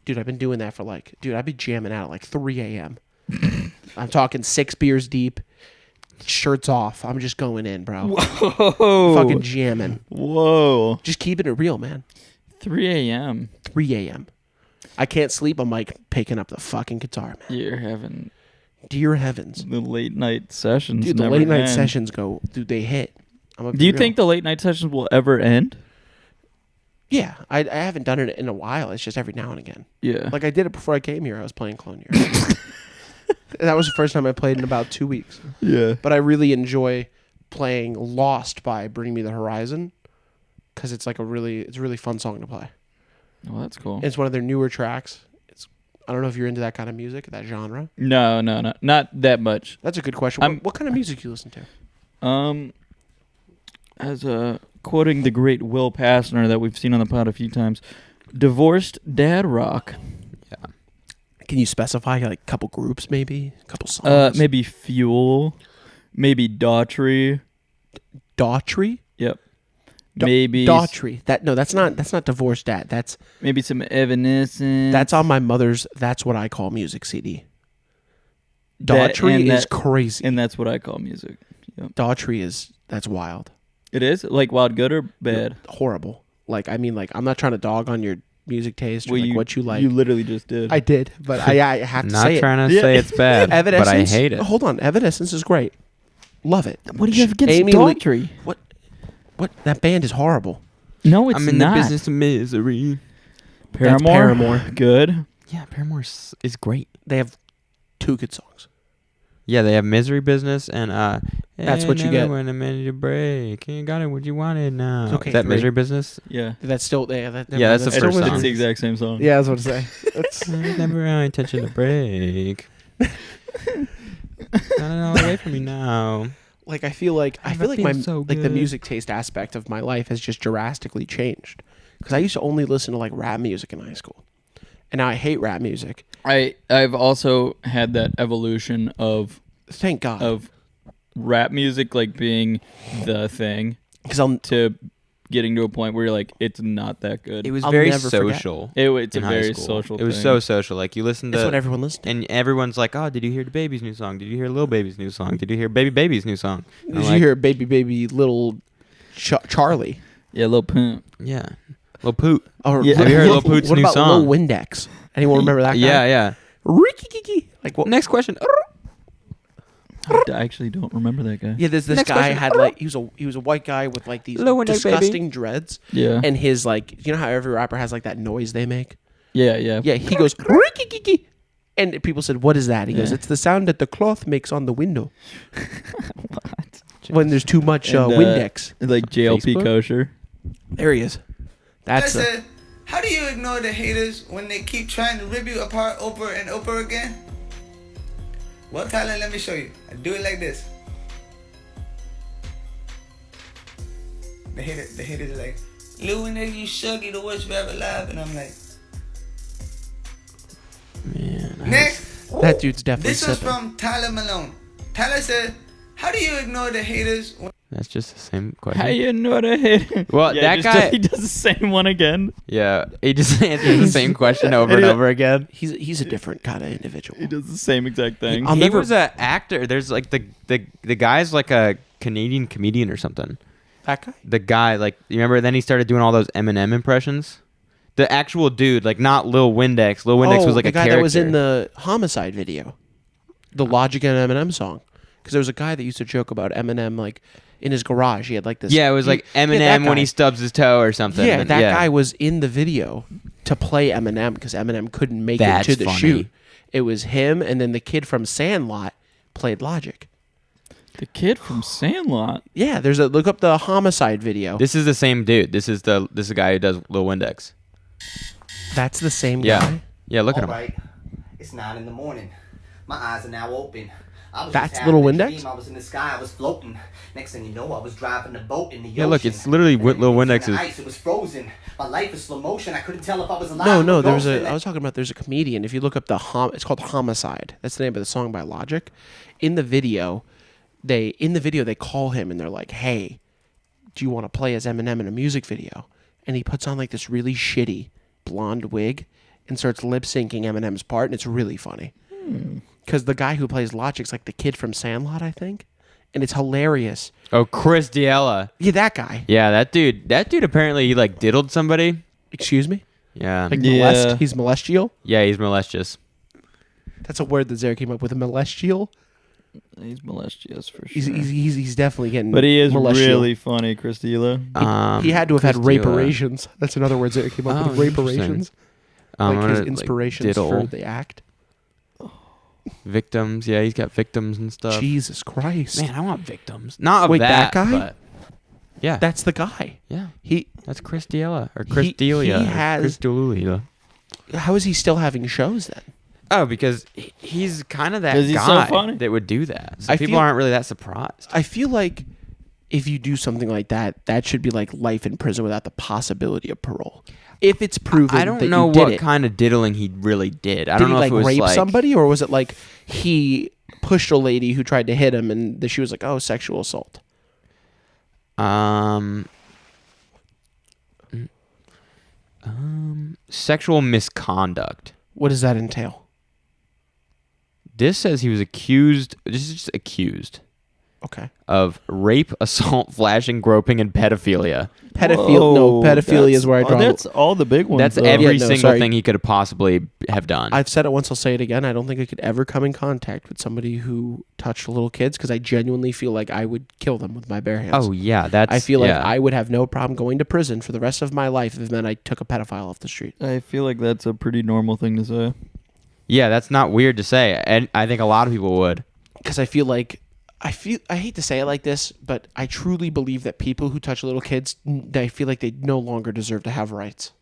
Dude, I've been doing that for I've been jamming out at like 3 a.m. I'm talking 6 beers deep, shirts off. I'm just going in, bro. Whoa. Fucking jamming. Whoa. Just keeping it real, man. 3 a.m. 3 a.m. I can't sleep. I'm like picking up the fucking guitar, man. You're having Dear heavens. the late night sessions. Dude, the never late night end. sessions go, dude, they hit. Do you think the late night sessions will ever end? Yeah, I haven't done it in a while. It's just every now and again. Yeah. Like I did it before I came here. I was playing Clone Hero. That was the first time I played in about 2 weeks. Yeah. But I really enjoy playing Lost by Bring Me the Horizon because it's like it's a really fun song to play. Well, that's cool. It's one of their newer tracks. I don't know if you're into that kind of music, that genre. No, not that much. That's a good question. What kind of music do you listen to? As quoting the great Will Passner that we've seen on the pod a few times, divorced dad rock. Yeah. Can you specify like a couple groups, maybe a couple songs? Maybe Fuel, maybe Daughtry. Daughtry. Yep. Maybe Daughtry. That's not divorced dad. That's maybe some Evanescence. That's on my mother's That's What I Call Music CD. Daughtry is crazy. And that's what I call music. Yep. Daughtry that's wild. It is? Like wild good or bad? Horrible. Like I mean, like I'm not trying to dog on your music taste or like what you like. You literally just did. I did, but I have to Not say trying it. to say it's bad, but I Evanescence? hate it. Hold on, Evanescence is great. Love it. What do you have against Amy Daughtry? What? That band is horrible. No, it's I'm in not. the business of misery. Paramore. That's Paramore. Good. Yeah, Paramore is great. They have 2 good songs. Yeah, they have Misery Business and That's what you get. When I managed to break, you got it what you wanted now. It's okay, Is that 3. Misery Business? Yeah. That's still that's Yeah, that's the still first Misery. song. It's the exact same song. Yeah, that's what I say. That's Never my intention to break. Got it all away from me now. like I feel like Everything's my so like the good. music taste aspect of my life has just drastically changed because I used to only listen to like rap music in high school, and now I hate rap music. I've also had that evolution of Thank God. rap music like being the thing Because to getting to a point where you're like, it's not that good. It was I'll very never forget. social. It's a in high very school. social It was thing. so social. Like you listen to that's what everyone listens to. and everyone's like, "Oh, did you hear the Baby's new song? Did you hear Lil Baby's new song? Did you hear Baby's new song?" And Did I'm you hear Baby Little Charlie? Yeah, Lil Pump. Yeah, Lil Poot. Or Yeah. Have you heard what, Lil Poot's what new about song? Lil Windex? Anyone remember that guy? Yeah, yeah. Ricky. Like what? Next question. I actually don't remember that guy. Yeah, this Next guy question. had like he was a white guy with like these Lil Windex, disgusting dreads, Yeah. and his like you know how every rapper has like that noise they make. Yeah. Yeah, he goes Ricky, and people said, "What is that?" He goes, Yeah. "It's the sound that the cloth makes on the window What? when there's too much And, Windex." Like JLP Facebook? kosher. There he is. That's Listen, how do you ignore the haters when they keep trying to rip you apart over and over again? Well, Tyler, let me show you. I do it like this. The haters are like, Lil nigga, you shuggy, the worst rapper alive. And I'm like, Man, next. that dude's definitely This was sipping. from Tyler Malone. Tyler said, how do you ignore the haters when that's just the same question. How you know to hit? Well, Yeah, that guy- he does the same one again. Yeah, he just answers the same question over and over again. He's a different kind of individual. He does the same exact thing. I'll He never- was an actor. There's like the guy's like a Canadian comedian or something. That guy? The guy, like, you remember? Then he started doing all those Eminem impressions. The actual dude, like, not Lil Windex. Lil Windex was like the a guy character. that was in the Homicide video, the Logic and Eminem song. Because there was a guy that used to joke about Eminem, like in his garage. He had like this. Yeah, it was like that Eminem when guy. he stubs his toe or something. Yeah, And- that guy was in the video to play Eminem because Eminem couldn't make That's it to the funny. shoot. It was him, and then the kid from Sandlot played Logic. The kid from Sandlot. Yeah, look up the homicide video. This is the same dude. This is the guy who does Lil Windex. That's the same Yeah. guy. Yeah, look at him. Alright, it's 9 in the morning. My eyes are now open. I was That's just having Little a Windex? dream. I was in the sky, I was floating. Next thing you know, I was driving the boat in the Yeah, ocean. look, it's literally And what Lil everything Windex in the is. ice, it was frozen. My life is slow motion. I couldn't tell if I was alive. No, or there was ghost. I was talking about there's a comedian. If you look up it's called Homicide. That's the name of the song by Logic. In the video, they call him and they're like, "Hey, do you want to play as Eminem in a music video?" And he puts on like this really shitty blonde wig and starts lip syncing Eminem's part, and it's really funny. Because the guy who plays Logic's like the kid from Sandlot, I think, and it's hilarious. Oh, Chris D'Elia. Yeah, that guy. Yeah, that dude apparently he like diddled somebody. Excuse me. Yeah. Like Yeah. He's molestial. Yeah, he's molestious. That's a word that Zara came up with. A molestial. He's molestious for sure. He's definitely getting. But he is molestial. really funny, Chris D'Elia. He had to have had Chris D'Elia. reparations. That's another word that came up Oh, with. Reparations. I'm Like his gonna, inspirations diddle. for the act. Victims. Yeah, he's got victims and stuff. Jesus Christ. Man, I want victims. Not of Wait, that, that guy? but yeah, That's the guy. yeah, He. that's Chris D'Elia or Chris He D'Elia. or has- Chris D'Elia. How is he still having shows then? Oh, because he's kind of that 'Cause he's so guy funny. that would do that. So I people feel- aren't really that surprised. I feel like if you do something like that, that should be like life in prison without the possibility of parole. If it's proven, I don't that know you did what it. kind of diddling he really did. I Did don't he know like if it was rape like somebody, or was it like he pushed a lady who tried to hit him, and she was like, "Oh, sexual assault." Sexual misconduct. What does that entail? This says he was accused. This is just accused Okay. of rape, assault, flashing, groping, and pedophilia. Pedophilia is where I draw. That's all the big ones. That's though. every Yeah, no, single sorry. thing he could have possibly have done. I've said it once, I'll say it again. I don't think I could ever come in contact with somebody who touched little kids because I genuinely feel like I would kill them with my bare hands. Oh yeah, that's. I feel like yeah. I would have no problem going to prison for the rest of my life if it meant I took a pedophile off the street. I feel like that's a pretty normal thing to say. Yeah, that's not weird to say, and I think a lot of people would. Because I hate to say it like this, but I truly believe that people who touch little kids, I feel like they no longer deserve to have rights.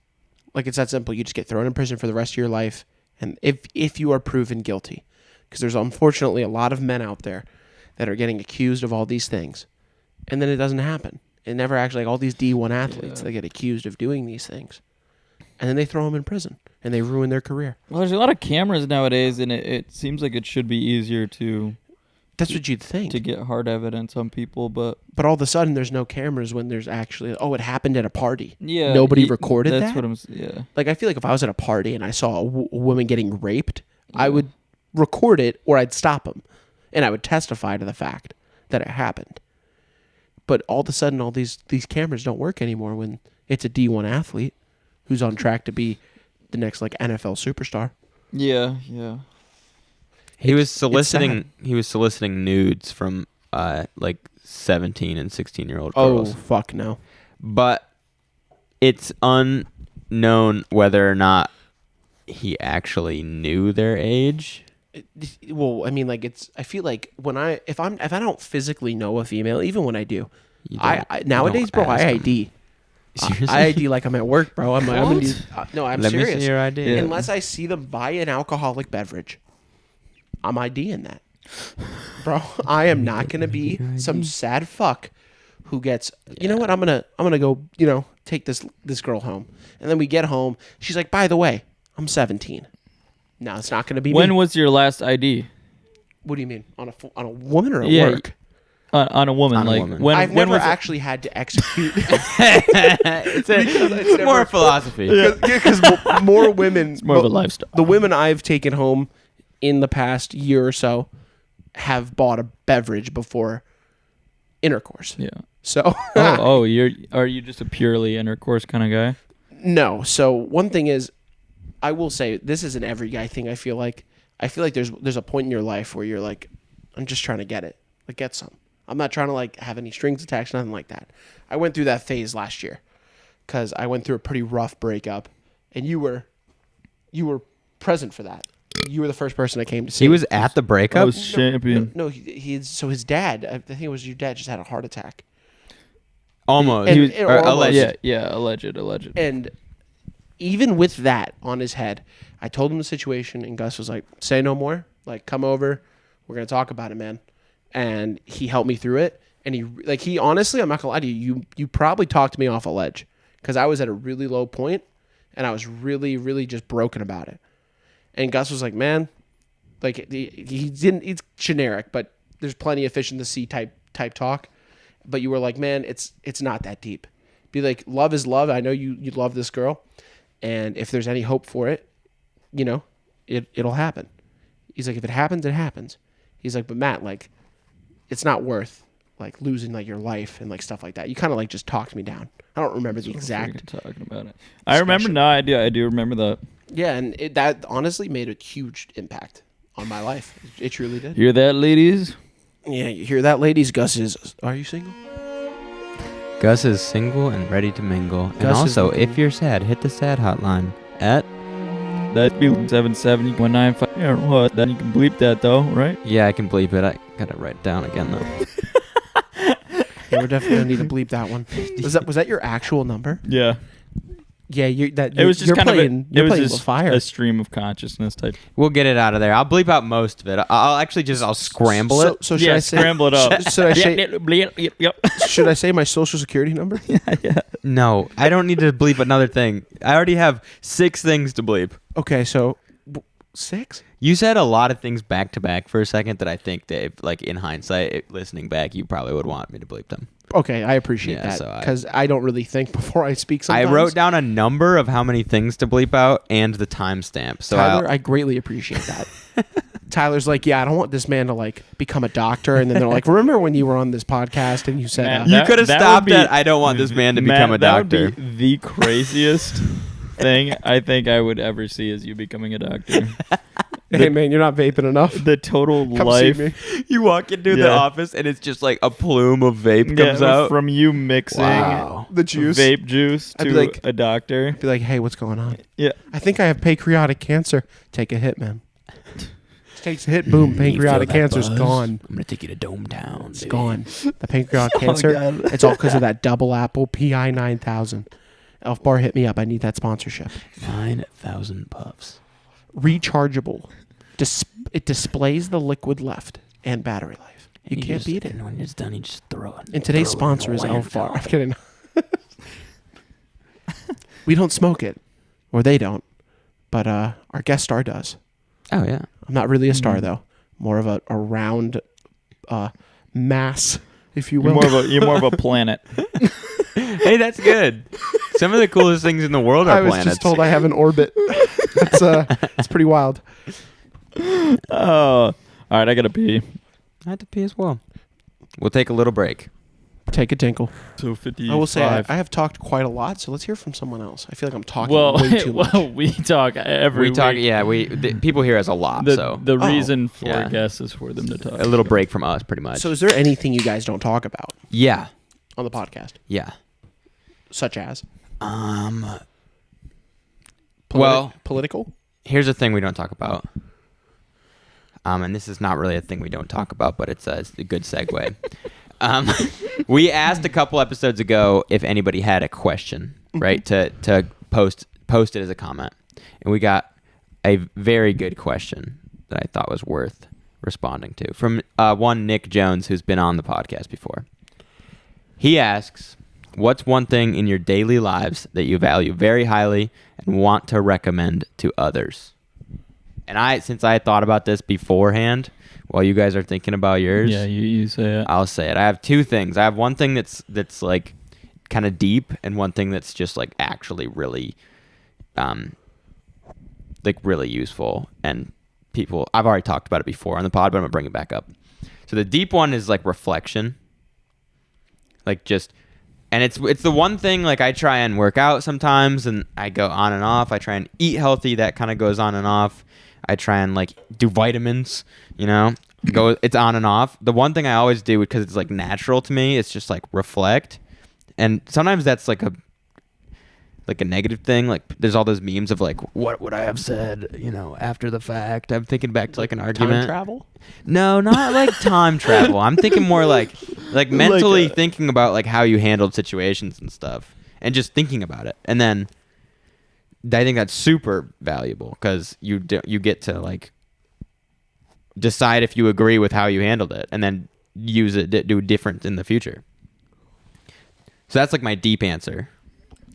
Like, it's that simple. You just get thrown in prison for the rest of your life, and if you are proven guilty, because there's unfortunately a lot of men out there that are getting accused of all these things, and then it doesn't happen. It never actually, like all these D1 athletes, they get accused of doing these things, and then they throw them in prison, and they ruin their career. Well, there's a lot of cameras nowadays, and it seems like it should be easier to That's what you'd think. get hard evidence on people, but But all of a sudden, there's no cameras when there's actually, it happened at a party. yeah, Nobody recorded that's that? what yeah. Like, I feel like if I was at a party and I saw a woman getting raped, I would record it or I'd stop them. And I would testify to the fact that it happened. But all of a sudden, all these cameras don't work anymore when it's a D1 athlete who's on track to be the next, like, NFL superstar. Yeah. He was sad. soliciting nudes from like 17 and 16-year-old Oh, girls. fuck no. But it's unknown whether or not he actually knew their age. Well, I mean, like, I feel like if I don't physically know a female, even when I do, You I don't- nowadays, you bro, don't I ask 'em. ID. Seriously? I ID like I'm at work, bro. I'm What? no, I'm Let me serious. see your ID. Yeah. Unless I see them buy an alcoholic beverage, I'm IDing that. Bro, I am not going to be some sad fuck who gets, you know what? I'm going to go, take this girl home. And then we get home. She's like, by the way, I'm 17. No, it's not going to be When me. was your last ID What do you mean? On a woman or at Yeah, work? on a woman? On a like woman. when? I've when never was actually had to execute. it's more philosophy. Because more women. It's more of a lifestyle. The women I've taken home in the past year or so have bought a beverage before intercourse. Yeah. So Are you just a purely intercourse kind of guy? no. So one thing is, I will say this is an every guy thing. I feel like there's a point in your life where you're like, I'm just trying to get it, like get some. I'm not trying to like have any strings attached, nothing like that. I went through that phase last year because I went through a pretty rough breakup, and you were present for that. You were the first person that came to see. He was at the I breakup. was champion. No, so his dad. I think it was your dad. Just had a heart attack. Almost. And- He was, and- or or almost. alleged. Yeah, alleged. And even with that on his head, I told him the situation, and Gus was like, "Say no more. Like, come over. We're gonna talk about it, man." And he helped me through it. And he honestly, I'm not gonna lie to you. You probably talked me off a ledge because I was at a really low point, and I was really, really just broken about it. And Gus was like, "Man, like he didn't. It's generic, but there's plenty of fish in the sea type talk." But you were like, "Man, it's not that deep." Be like, love is love. I know you love this girl, and if there's any hope for it, you know, it'll happen. He's like, if it happens, it happens. He's like, but Matt, like, it's not worth like losing like your life and like stuff like that. You kind of like just talked me down. I don't remember the exact. Talking about it. I remember. No, I do remember that. Yeah, and that honestly made a huge impact on my life. It truly did. Hear that, ladies? Yeah, you hear that, ladies? Gus is. Are you single? Gus is single and ready to mingle. And Gus is also, looking- if you're sad, hit the sad hotline at. That'd be 770-195. Yeah, what? Then you can bleep that though, right? Yeah, I can bleep it. I gotta write it down again though. Yeah, we're definitely gonna need to bleep that one. Was that your actual number? Yeah. Yeah, It was just you're kind playing, of you're it was playing just with fire. a stream of consciousness type. We'll get it out of there. I'll bleep out most of it. I'll scramble it. So should Yeah, I say? scramble it up. Should I say? Yep. Should I say my social security number? No, I don't need to bleep another thing. I already have 6 things to bleep. Okay, so 6. You said a lot of things back to back for a second that I think that, like, in hindsight, listening back, you probably would want me to bleep them. Okay, I appreciate Yeah, that so because I don't really think before I speak. Sometimes. I wrote down a number of how many things to bleep out and the timestamp. So Tyler, I greatly appreciate that. Tyler's like, yeah, I don't want this man to like become a doctor, and then they're like, remember when you were on this podcast and you said, Man, you That- could have that stopped would be- at, I don't want this man to Matt, become a that would doctor. be the craziest thing I think I would ever see is you becoming a doctor. hey man, you're not vaping enough. The total Come life. see me. You walk into the Yeah. office and it's just like a plume of vape comes out. from you mixing Wow. The juice. vape juice I'd be to like- a doctor. Be like, hey, what's going on? Yeah. I think I have pancreatic cancer. Take a hit, man. Takes a hit, boom, pancreatic cancer's gone. I'm gonna take you to Dome Town. It's gone. The pancreatic cancer. God. It's all because of that double apple PI 9000. Elf Bar, hit me up. I need that sponsorship. 9,000 puffs. Rechargeable. It displays the liquid left and battery life. You can't beat it. And when it's done, you just throw it. And today's sponsor is Elf Bar. I'm kidding. We don't smoke it, or they don't, but our guest star does. Oh yeah. I'm not really a star though. More of a round mass, if you will. You're more of a planet. Hey, that's good. Some of the coolest things in the world are I was planets. just told I have an orbit. That's pretty wild. Oh, all right. I gotta pee. I had to pee as well. We'll take a little break. Take a tinkle. 2:55. I will say I have talked quite a lot, so let's hear from someone else. I feel like I'm talking Well, way too much. we talk every We talk. week. Yeah, people hear us a lot. So The reason for Yeah. guests is for them to talk. a little break from us, pretty much. So is there anything you guys don't talk about yeah, on the podcast, yeah. such as political? Here's a thing we don't talk about. And this is not really a thing we don't talk about, but it's a good segue. We asked a couple episodes ago if anybody had a question, right? To post it as a comment, and we got a very good question that I thought was worth responding to from one Nick Jones, who's been on the podcast before. He asks, "What's one thing in your daily lives that you value very highly and want to recommend to others?" And since I thought about this beforehand, while you guys are thinking about yours, Yeah, you say it. I'll say it. I have 2 things. I have one thing that's like kind of deep, and one thing that's just like actually really, like really useful. And I've already talked about it before on the pod, but I'm gonna bring it back up. So the deep one is like reflection, like just, and it's the one thing like I try and work out sometimes, and I go on and off. I try and eat healthy. That kind of goes on and off. I try and like do vitamins, it's on and off. The one thing I always do, because it's like natural to me, it's just like reflect. And sometimes that's like like a negative thing. Like there's all those memes of like, what would I have said, after the fact? I'm thinking back to like an argument. Time travel? No, not like time travel. I'm thinking more like mentally thinking about like how you handled situations and stuff, and just thinking about it. And then I think that's super valuable because you get to like decide if you agree with how you handled it, and then use it to do different in the future. So that's like my deep answer.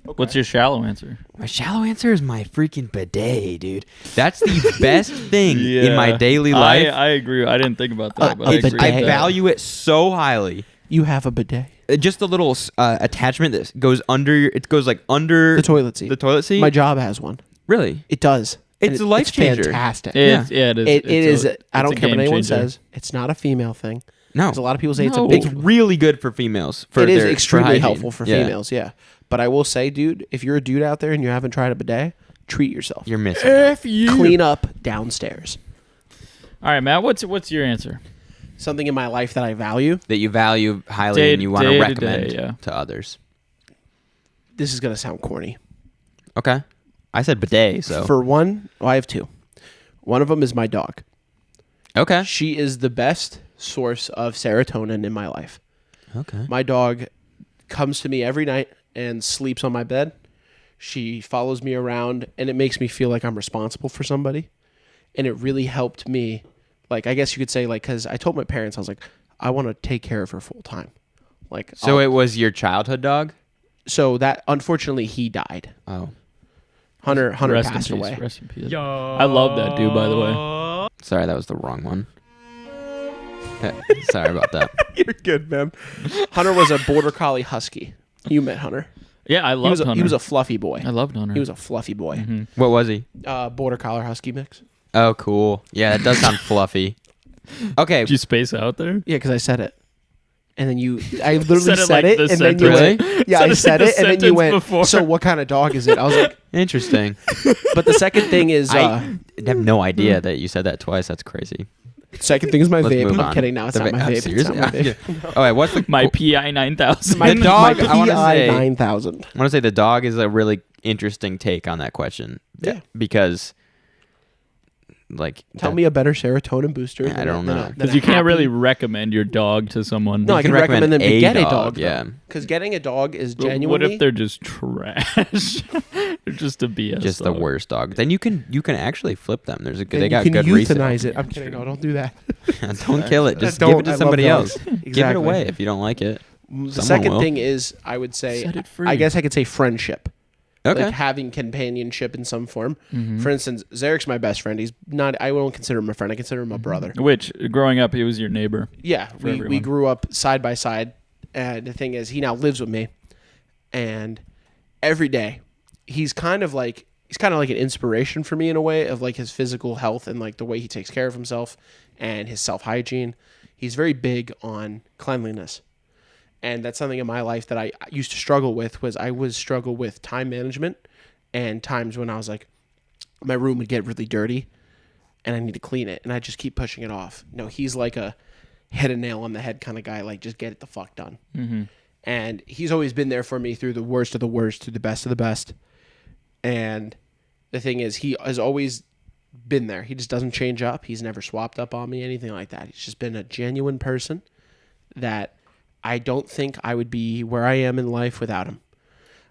Okay. What's your shallow answer? My shallow answer is my freaking bidet, dude. That's the best thing in my daily life. I agree. I didn't think about that, but I agree. I value it so highly. You have a bidet. Just a little attachment that goes under. It goes like under the toilet seat. The toilet seat. My job has one. Really? It does. It's a life changer. Fantastic. It is. It is. I don't care what anyone changer. says. It's not a female thing. No. Because a lot of people say it's a It's big. really good for females. It is for extremely hygiene. helpful for females. Yeah. But I will say, dude, if you're a dude out there and you haven't tried a bidet, treat yourself. You're missing. F you. Clean up downstairs. All right, Matt. What's your answer? Something in my life that I value. That you value highly and you want to recommend to others. This is gonna sound corny. Okay. I said bidet, so. For one, I have two. One of them is my dog. Okay. She is the best source of serotonin in my life. Okay. My dog comes to me every night and sleeps on my bed. She follows me around, and it makes me feel like I'm responsible for somebody. And it really helped me. Like, I guess you could say, like, because I told my parents, I was like, I want to take care of her full time. Like, so it was your childhood dog? So that, unfortunately, he died. Oh. Hunter Rest passed in peace, away. Rest in peace. I love that dude, by the way. Sorry, that was the wrong one. Sorry about that. You're good, man. Hunter was a border collie husky. You met Hunter. Yeah, I loved Hunter. He was a fluffy boy. I loved Hunter. He was a fluffy boy. Mm-hmm. What was he? Border collie husky mix. Oh, cool. Yeah, it does sound fluffy. Okay. Did you space out there? Yeah, because I said it. And then I literally said like it, the and then you Really? went, yeah, I said it, and then you went, before. so what kind of dog is it? I was like, Interesting. but the second thing is, I have no idea that you said that twice. That's crazy. second thing is my Let's vape. move I'm on. kidding now. It's not my vape. It's Seriously? not my vape. All right, what's the My PI 9000. My The dog, my I wanna say- PI 9000. I want to say the dog is a really interesting take on that question. Yeah. Because, like, Tell me a better serotonin booster. I don't know. Because you can't really recommend your dog to someone. No, I can can recommend them to a get a dog, dog. yeah. Because getting a dog is But genuinely. what if they're just trash? They're just a BS just the dog. worst dog. Then you can actually flip them. There's a then they got you can good resale. euthanize it. I'm kidding. No, don't do that. Don't kill it. Just Don't- give it I to love somebody dogs. else. Give it Exactly. away if you don't like it. The Someone second will. thing is, I would say, Set it free. I guess I could say friendship. Okay. Like having companionship in some form. Mm-hmm. For instance, Zarek's my best friend. He's not. I won't consider him a friend. I consider him a brother. Which, growing up, he was your neighbor. Yeah, we everyone. grew up side by side. And the thing is, he now lives with me, and every day, he's kind of like an inspiration for me in a way of like his physical health and like the way he takes care of himself and his self hygiene. He's very big on cleanliness. And that's something in my life that I used to struggle with. I would struggle with time management and times when I was like, my room would get really dirty and I need to clean it. And I just keep pushing it off. No, he's like a hit a nail on the head kind of guy. Like, just get it the fuck done. Mm-hmm. And he's always been there for me through the worst of the worst, through the best of the best. And the thing is, he has always been there. He just doesn't change up. He's never swapped up on me, anything like that. He's just been a genuine person that I don't think I would be where I am in life without him.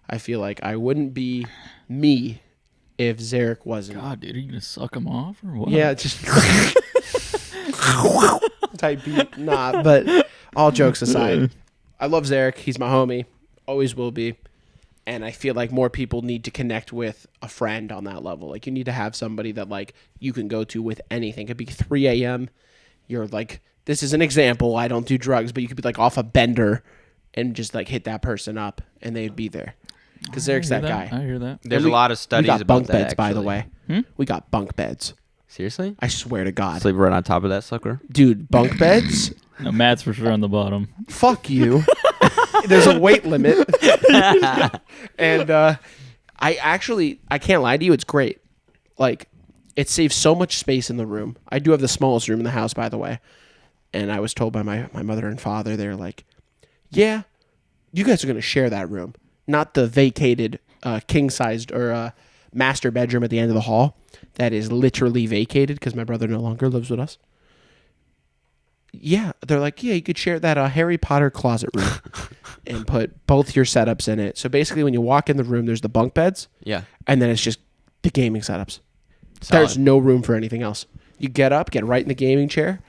I feel like I wouldn't be me if Zarek wasn't. God, dude, are you going to suck him off or what? Yeah, just type beat. Nah, but all jokes aside, I love Zarek. He's my homie. Always will be. And I feel like more people need to connect with a friend on that level. Like, you need to have somebody that, like, you can go to with anything. It could be 3 a.m. You're like, this is an example. I don't do drugs, but you could be like off a bender and just like hit that person up and they'd be there. Because Zarek's that guy. I hear that. There's a lot of We studies got about bunk that. beds, by the way. We got bunk beds. Seriously? I swear to God. Sleep right on top of that sucker. Dude, bunk beds? No, Matt's for sure on the bottom. Fuck you. There's a weight limit. And I can't lie to you, it's great. Like, it saves so much space in the room. I do have the smallest room in the house, by the way. And I was told by my mother and father, they're like, yeah, you guys are going to share that room. Not the vacated king sized or master bedroom at the end of the hall that is literally vacated because my brother no longer lives with us. Yeah, they're like, yeah, you could share that Harry Potter closet room and put both your setups in it. So basically, when you walk in the room, there's the bunk beds. Yeah. And then it's just the gaming setups. Solid. There's no room for anything else. You get up, get right in the gaming chair,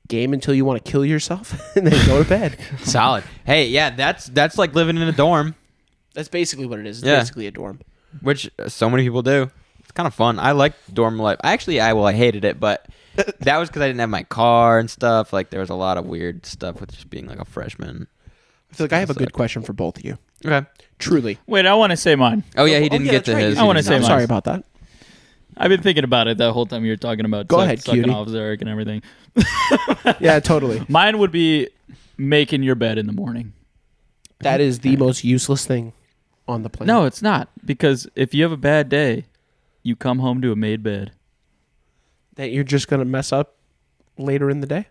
game until you want to kill yourself, and then go to bed. Solid. Hey, yeah, that's like living in a dorm, That's basically what it is. It's Yeah. basically a dorm. which so many people do. It's kind of fun. I like dorm life. Actually, I hated it, but that was because I didn't have my car and stuff. Like, there was a lot of weird stuff with just being like a freshman. I feel like I have a good question for both of you. Okay. Truly. Wait, I want to say mine. Oh yeah, he didn't get that's to right. his. I wanna he say didn't- mine. Sorry about that. I've been thinking about it the whole time you were talking about Go ahead, sucking cutie. off Zarek and everything. Yeah, totally. Mine would be making your bed in the morning. That is the most useless thing on the planet. No, it's not. Because if you have a bad day, you come home to a made bed. That you're just going to mess up later in the day?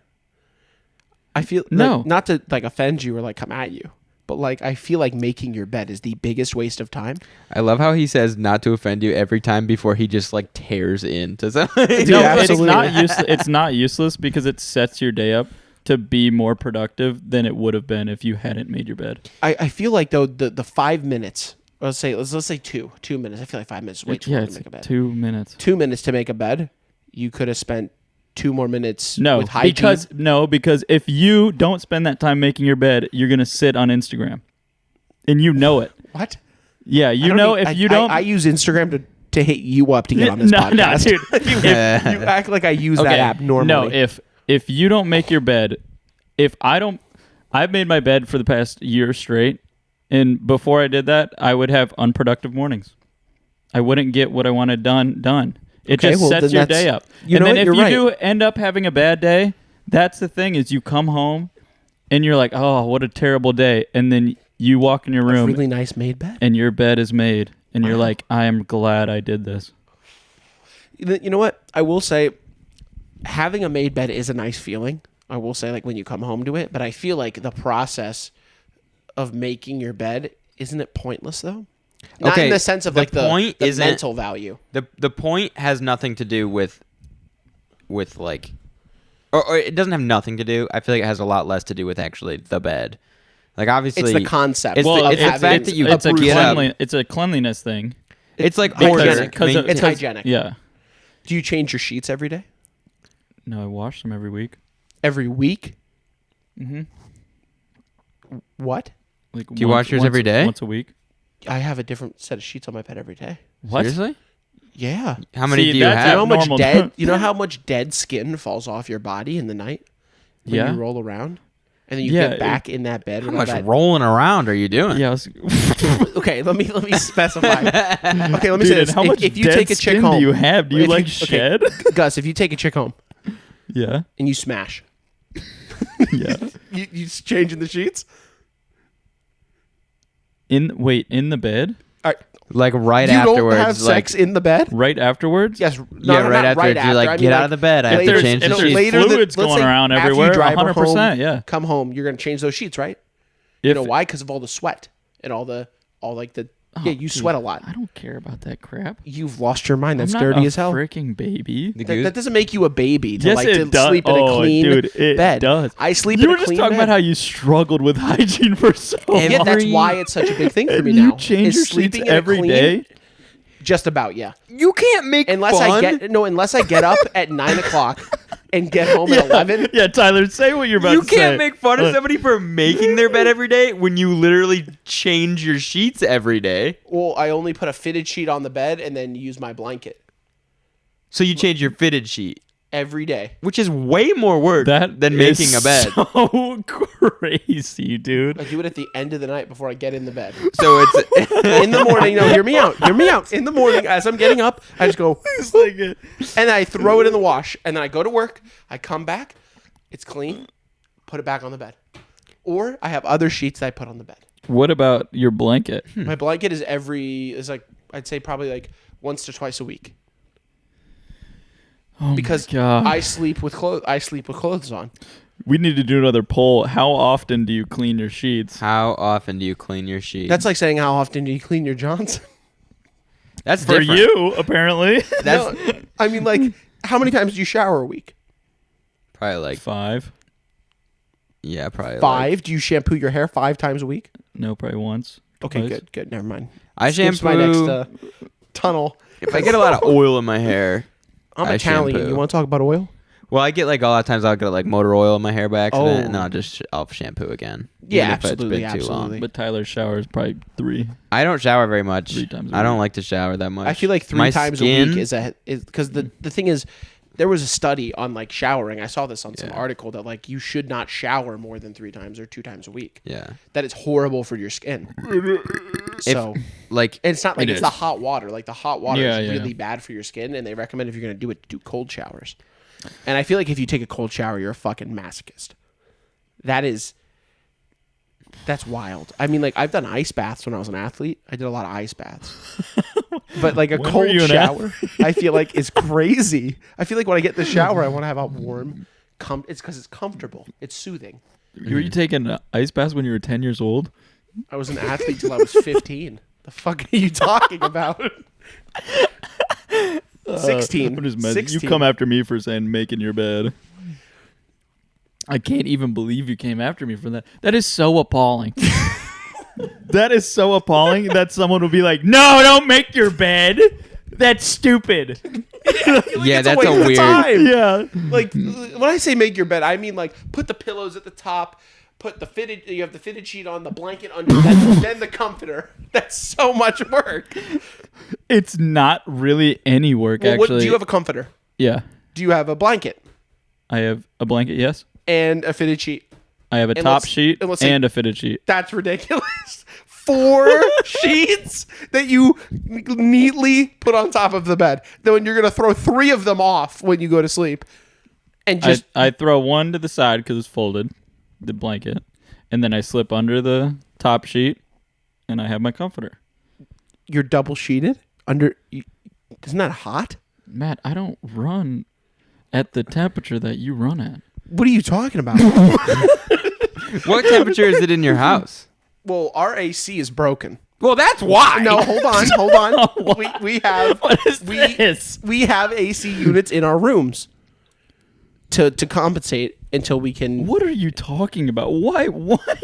I feel No. like, not to like offend you or like come at you, but like I feel like making your bed is the biggest waste of time. I love how he says not to offend you every time before he just like tears into something. Dude, No, absolutely. it's not useless because it sets your day up to be more productive than it would have been if you hadn't made your bed. I feel like though the 5 minutes, let's say 2 minutes. I feel like 5 minutes is way too Yeah, long to it's make a bed. 2 minutes. 2 minutes to make a bed. You could have spent 2 more minutes No, with hygiene. because if you don't spend that time making your bed, you're gonna sit on Instagram, and you know it. What? Yeah, I you don't know e- if I- you don't. I use Instagram to hit you up to get on this no, podcast. no, dude. you act like I use that app normally. No, if you don't make your bed, I've made my bed for the past year straight, and before I did that, I would have unproductive mornings. I wouldn't get what I wanted done. It Okay, just well, sets then your that's- day up. you And know then what? if You're you right. do end up having a bad day, that's the thing is you come home and you're like, oh, what a terrible day, and then you walk in your A room really nice made bed. and your bed is made, and you're like, I am glad I did this. You know what? I will say having a made bed is a nice feeling. I will say, like, when you come home to it, but I feel like the process of making your bed, isn't it pointless though? Not Okay, in the sense of the like point the isn't- mental value. The point has nothing to do with like, or it doesn't have nothing to do. I feel like it has a lot less to do with actually the bed. Like, obviously, It's the concept. It's of the having fact that you it's a get up. it's a cleanliness thing. It's like hygienic. order. It's hygienic. Yeah. Do you change your sheets every day? No, I wash them every week. Every week? Mm-hmm. What? Like, Do you wash yours every day? Once a week. I have a different set of sheets on my bed every day. What? Seriously? Yeah. How many See, do you that's You know have? how much Abnormal. dead? You know how much dead skin falls off your body in the night when Yeah. you roll around, and then you Yeah, get back in that bed. How with all much that. rolling around are you doing? Yeah. I was- Okay, let me specify. Okay, let me say Dude, this. how much if you dead take a chick skin home, do you have? Do you If like okay, shed? Gus, if you take a chick home Yeah. and you smash, Yeah. you just changing the sheets. In the bed All right, Like right you afterwards, don't have like sex in the bed. right afterwards. Yes, yeah, right after you're like, I mean, get out of the bed. I have If to there's, change if the there's sheets. later than- fluids let's going say around after you everywhere, drive her 100%. home, Yeah. Come home, you're gonna change those sheets, right? You If, know why? Because of all the sweat and all like the. Yeah, you dude, sweat a lot. I don't care about that crap. You've lost your mind. That's I'm dirty not a as hell. freaking baby. The That, goose- that doesn't make you a baby to Yes, like it to does. sleep in a Oh, clean dude, it bed. does. I sleep You in were a just clean talking bed. about how you struggled with hygiene for so long. Yeah, that's Every- why it's such a big thing for me And now. you change is your sheets sleeping in a every clean- day. Just about, yeah. You can't make Unless fun. unless I get up at 9 o'clock and get home at 11. Yeah, Tyler, say what you're about You to say. can't make fun of somebody for making their bed every day when you literally change your sheets every day. Well, I only put a fitted sheet on the bed and then use my blanket So you change your fitted sheet, every day. which is way more work That than is making a bed. So crazy, dude. I do it at the end of the night before I get in the bed. So it's In the morning, no, hear me out. Hear me out. In the morning, as I'm getting up, I just go, It's like a- and I throw it in the wash. And then I go to work. I come back. It's clean. Put it back on the bed. Or I have other sheets that I put on the bed. What about your blanket? My blanket is like, I'd say probably like once to twice a week. Oh Because my God. I sleep with clothes on. We need to do another poll. How often do you clean your sheets? how often do you clean your sheets? That's like saying how often do you clean your Johns? That's For different. you, apparently. That's No, I mean, like, how many times do you shower a week? probably like 5. yeah, probably 5. Like, Do you shampoo your hair 5 times a week? No, probably once. Okay, Twice. good. Never mind. I Skips shampoo. my next tunnel. If I get a lot of oil in my hair, I'm I Italian. shampoo. You want to talk about oil? well, I get like a lot of times I'll get like motor oil in my hair by accident, and then Oh. I'll shampoo again. Yeah, even if absolutely, It's been too long. But Tyler's shower is probably 3. I don't shower very much. 3 times a I don't week. like to shower that much. I feel like 3 My times a skin- week is because the thing is, there was a study on like showering. I saw this on some Yeah. article that like you should not shower more than 3 times or 2 times a week. Yeah. That is horrible for your skin. So Like it's not like It it's is. the hot water. Like the hot water Yeah, is yeah. really bad for your skin, and they recommend if you're gonna do it, do cold showers. And I feel like if you take a cold shower, you're a fucking masochist. That's wild. I mean, like I've done ice baths when I was an athlete. I did a lot of ice baths. But like a When were cold you an shower, I feel like is crazy. I feel like when I get in the shower, I want to have a warm. It's because it's comfortable. It's soothing. Were you taking ice baths when you were 10 years old? I was an athlete till I was 15. The fuck are you talking about? 16. I'm just messing. You 16. come after me for saying making your bed. I can't even believe you came after me for that. That is so appalling. That is so appalling that someone would be like, "No, don't make your bed. That's stupid." yeah, It's that's waste a of weird. time. Yeah. Like when I say make your bed, I mean like put the pillows at the top, put the fitted. You have the fitted sheet on, the blanket under, then the comforter. That's so much work. It's not really any work, Well, actually. do you have a comforter? Yeah. Do you have a blanket I have a blanket, yes. and a fitted sheet? I have a And top let's- sheet and let's say- and a fitted sheet. That's ridiculous. 4 sheets that you neatly put on top of the bed. Then you're gonna throw 3 of them off when you go to sleep, and just I throw one to the side because it's folded, the blanket, and then I slip under the top sheet, and I have my comforter. you're double sheeted under. Isn't that hot? Matt, I don't run at the temperature that you run at. What are you talking about? What temperature is it in your house? Well, our AC is broken. Well, that's why. No, hold on. we have What is this? we have AC units in our rooms to compensate until we can. What are you talking about? Why?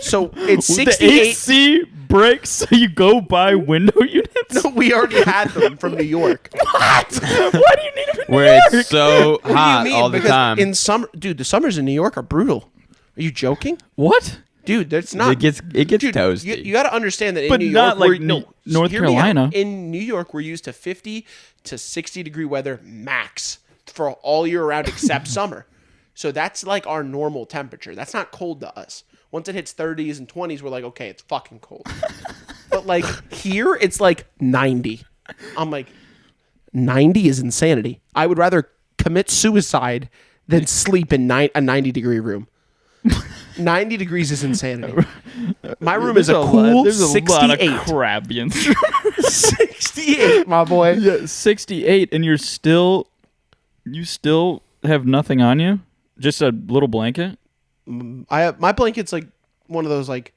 So it's The 68. AC breaks, so you go buy window units? No, we already had them from New York. What? Why do you need them in Where New it's York? so What do you hot mean? all the Because time. in summer, dude, the summers in New York are brutal. Are you joking? What? Dude, that's not. it gets Dude, toasty. you got to understand that in But New not York, like we're- North hear me out. Carolina. In New York, we're used to 50 to 60 degree weather max for all year round except summer. So that's like our normal temperature. That's not cold to us. Once it hits 30s and 20s, we're like, okay, it's fucking cold. But like here, it's like 90. I'm like, 90 is insanity. I would rather commit suicide than sleep in a 90 degree room. 90 degrees is insanity. My room is a cool There's a 68. lot of crap being thrown. 68, my boy. Yeah, 68, and you still have nothing on you? Just a little blanket? My blanket's like one of those like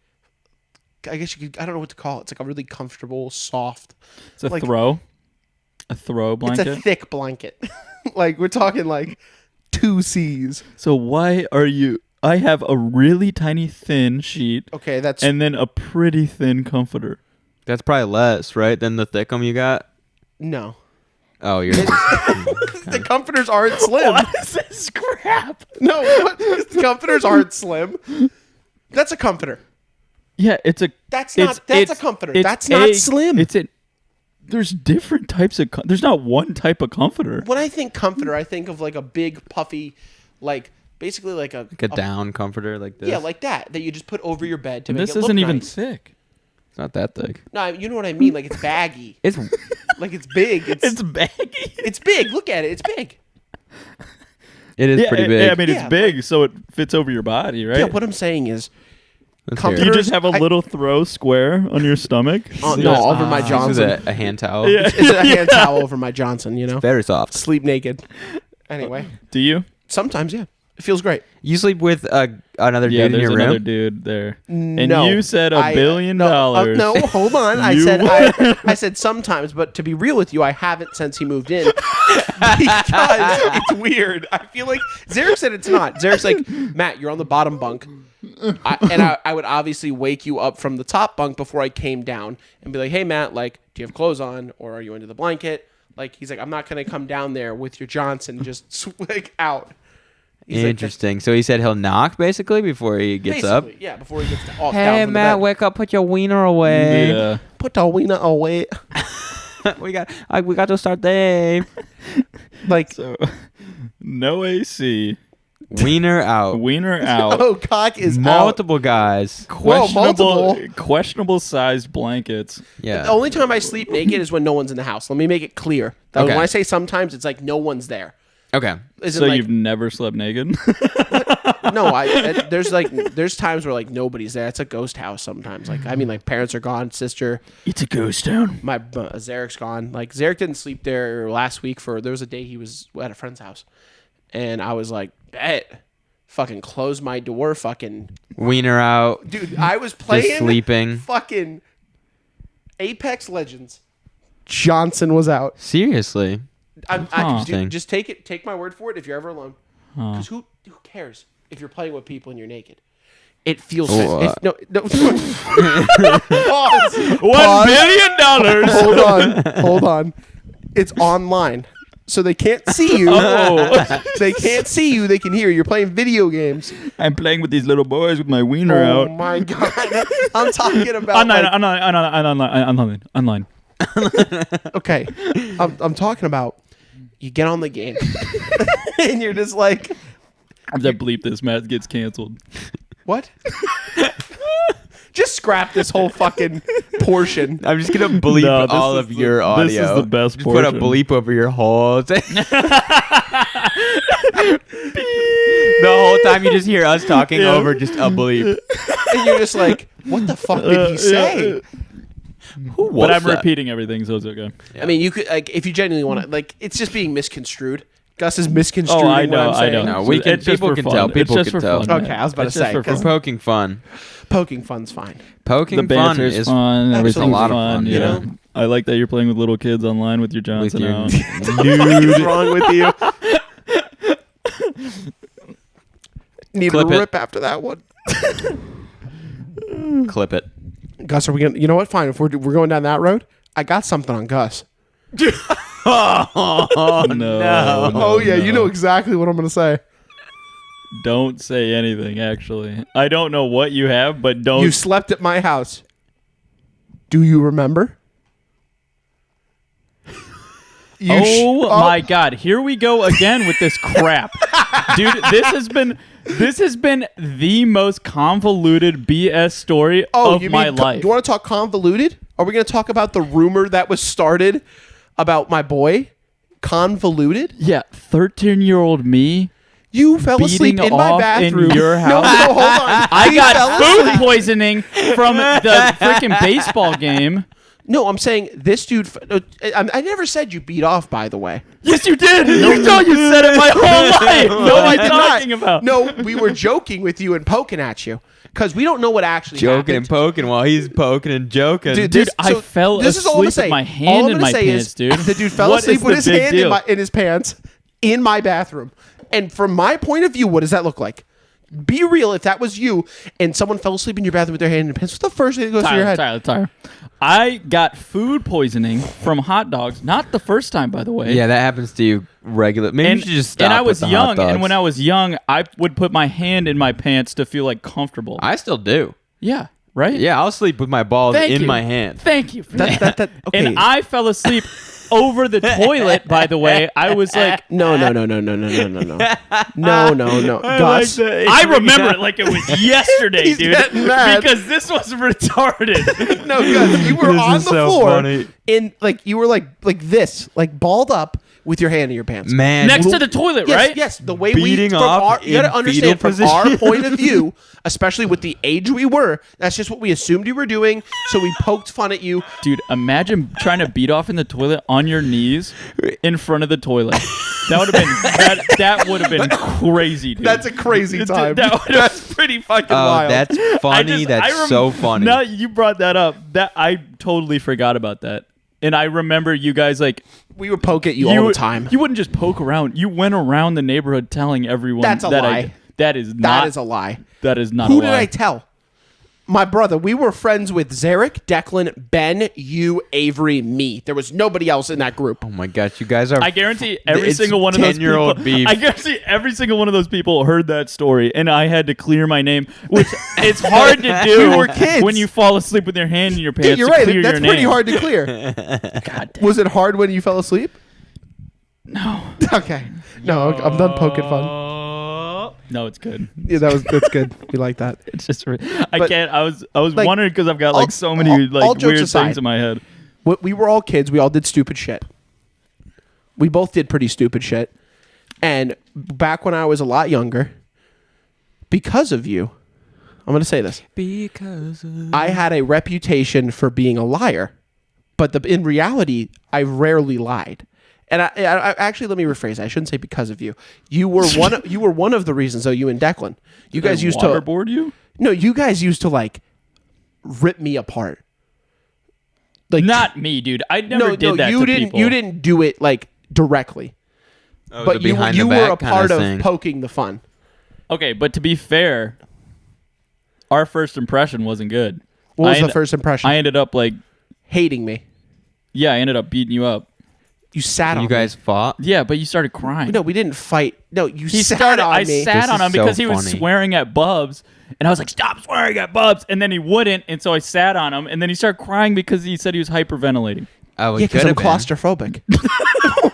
I guess you could I don't know what to call it. It's like a really comfortable, soft. It's a Like- throw? A throw blanket? It's a thick blanket. Like we're talking like 2 C's. So why are you... I have a really tiny thin sheet Okay, that's and then a pretty thin comforter. That's probably less, right, than the thickum you got? no. Oh, you're The comforters aren't slim. What is this crap? No, the comforters aren't slim. That's a comforter. Yeah, it's a... That's not. That's a comforter. it's That's not slim. There's different types of... There's not one type of comforter. When I think comforter, I think of like a big puffy, like basically like a down comforter like this. yeah, like that you just put over your bed to And make this it look isn't even nice. thick. It's not that thick. No, you know what I mean. Like it's baggy. It's Like it's big. It's baggy. It's big. Look at it. It's big. it is pretty big. Yeah, I mean, Yeah, it's big, so it fits over your body, right? Yeah. What I'm saying is, Let's comforter- hear You it. just have a I- little throw square on your stomach. no, over my This is Johnson. a hand towel. Yeah. It's a hand towel over my Johnson. You know, Very soft. sleep naked. Anyway, Do you? sometimes yeah. It feels great. You sleep with another Yeah, dude in there's your another room? dude there. And No. you said $1 billion. No, hold on. I You- said I said sometimes, but to be real with you, I haven't since he moved in because it's weird. I feel like Zarek said it's not. Zarek's like, Matt, you're on the bottom bunk, I would obviously wake you up from the top bunk before I came down and be like, hey Matt, like, do you have clothes on or are you under the blanket? Like, he's like, I'm not gonna come down there with your Johnson just like out. He's like, Interesting. So he said he'll knock basically before he gets up. basically, yeah, before he gets down Hey from the Matt, bed. wake up! Put your wiener away. Yeah. Put the wiener away. we got to start day. Like, So, no AC. Wiener out. Wiener out. oh, cock is out. Multiple guys. Whoa, multiple. Questionable sized blankets. Yeah. The only time I sleep naked is when no one's in the house. Let me make it clear. That Okay. When I say sometimes, it's like no one's there. Okay. Isn't So like, you've never slept naked? no, there's times where like nobody's there. It's a ghost house sometimes. Like, I mean, like parents are gone, sister, It's a ghost town. my Zarek's gone. Like Zarek didn't sleep there last week there was a day he was at a friend's house, and I was like, bet, fucking close my door, fucking Wiener out. dude. I was playing sleeping. fucking Apex Legends. Johnson was out. Seriously. Dude, just take my word for it if you're ever alone. Because who cares if you're playing with people and you're naked? It feels no. Pause. $1 billion. Hold on. It's online, so they can't see you. Oh. They can't see you. They can hear you. You're playing video games. I'm playing with these little boys with my wiener Oh out. my god! I'm talking about Online. okay. I'm talking about you get on the game and you're just like, I have to bleep this. Matt gets canceled. what? Just scrap this whole fucking portion. I'm just gonna bleep No, this all is of the- your this audio. is the best Just put a portion. bleep over your whole thing. The whole time you just hear us talking over just a bleep. And you're just like, what the fuck did he say? Who was But I'm that? repeating everything, so it's okay. I mean, you could, like, if you genuinely want to, like, it's just being misconstrued. Gus is misconstruing Oh, I what know, I'm saying. No, we can- It's just people for can fun. tell. It's People just can for tell. fun, Okay, man. I was about to It's just say, for We're 'cause fun. poking fun. Poking fun's fine. Poking The fun banter's is fun. Absolutely. Everything's A lot of fun. fun, Yeah. you know? I like that you're playing with little kids online with your with Johnson your out. What's wrong with you? Need Clip a it. rip after that one. clip it. Gus, are we gonna? You know what? Fine. If we're going down that road, I got something on Gus. Oh no! Oh yeah, you know exactly what I'm gonna say. Don't say anything. Actually, I don't know what you have, but don't. You slept at my house. Do you remember? My God! Here we go again with this crap, dude. This has been the most convoluted BS story of you my mean life. Do you want to talk convoluted? Are we going to talk about the rumor that was started about my boy? Convoluted? Yeah, 13-year-old me. You fell asleep Beating in my off bathroom. in your house. No, hold on. I He fell got food asleep. poisoning from the freaking baseball game. No, I'm saying this dude. I never said you beat off, by the way. Yes, you did. You said it my whole life. What am I talking about? No, we were joking with you and poking at you because we don't know what actually Joking and happened. poking while he's poking and joking. Dude, I fell this is all I'm asleep gonna with my say. hand All I'm in gonna my say pants, is, dude. The dude fell What asleep is with the his big hand deal? in his pants in my bathroom. And from my point of view, what does that look like? Be real. If that was you and someone fell asleep in your bathroom with their hand in your pants, what's the first thing that goes through your head? Tyler. I got food poisoning from hot dogs. Not the first time, by the way. Yeah, that happens to you regular. Maybe And, you should just stop. and I with was the hot young, dogs. and when I was young, I would put my hand in my pants to feel like comfortable. I still do. Yeah, right? Yeah, I'll sleep with my balls Thank in you. my hand. Thank you for that. Okay. And I fell asleep over the toilet, by the way. I was like, No. No. Gus, I remember it like it was yesterday, He's dude. getting mad. Because this was retarded. no, Gus, you were This on is the so floor funny. in like you were like this, like balled up with your hand in your pants. Man, Next to the toilet, Yes, right? yes. The way Beating from off our, you got to in understand fetal from our position. point of view, especially with the age we were. That's just what we assumed you were doing. So we poked fun at you. Dude, imagine trying to beat off in the toilet on your knees in front of the toilet. That would have been that would have been crazy, dude. That's a crazy time. That's pretty fucking Oh, wild. that's funny. That's so funny. Now you brought that up. That I totally forgot about that. And I remember you guys like we would poke at you all the time. You wouldn't just poke around. You went around the neighborhood telling everyone That's a lie. That is not. That is a lie. That is not. Who a lie. did I tell? My brother. We were friends with Zarek, Declan, Ben, you, Avery, me. There was nobody else in that group. Oh my gosh, you guys are. I guarantee every It's single one of those 10-year-old people. beef. I guarantee every single one of those people heard that story, and I had to clear my name, which it's hard to do. We were kids. When you fall asleep with your hand in your pants. Dude, you're to right. clear That's your pretty name. hard to clear. God damn. Was it hard when you fell asleep? No. Okay. No, I'm done poking fun. No, it's good. Yeah, that's good. We like that. It's just I But, can't. I was like, wondering because I've got like all- so many all like jokes weird aside, things in my head. We were all kids. We all did stupid shit. We both did pretty stupid shit. And back when I was a lot younger, because of you, I'm going to say this. Because I had a reputation for being a liar. But in reality, I rarely lied. And I actually, let me rephrase. I shouldn't say because of you. You were one of the reasons, though. You and Declan, you guys used to waterboard you. No, you guys used to like rip me apart. Like Not me, dude. I never did that you to didn't. people. You didn't do it like directly, but you were a part of poking the fun. Okay, but to be fair, our first impression wasn't good. What was I the end- first impression? I ended up like, Hating me. yeah, I ended up beating you up. You sat on You guys fought. Yeah, but you started crying. me. No, we didn't fight. No, you he sat started. on I me. sat This on is him because so he was funny. swearing at Bubs, and I was like, "Stop swearing at Bubs!" And then he wouldn't, and so I sat on him, and then he started crying because he said he was hyperventilating. Oh, Yeah, because I'm claustrophobic.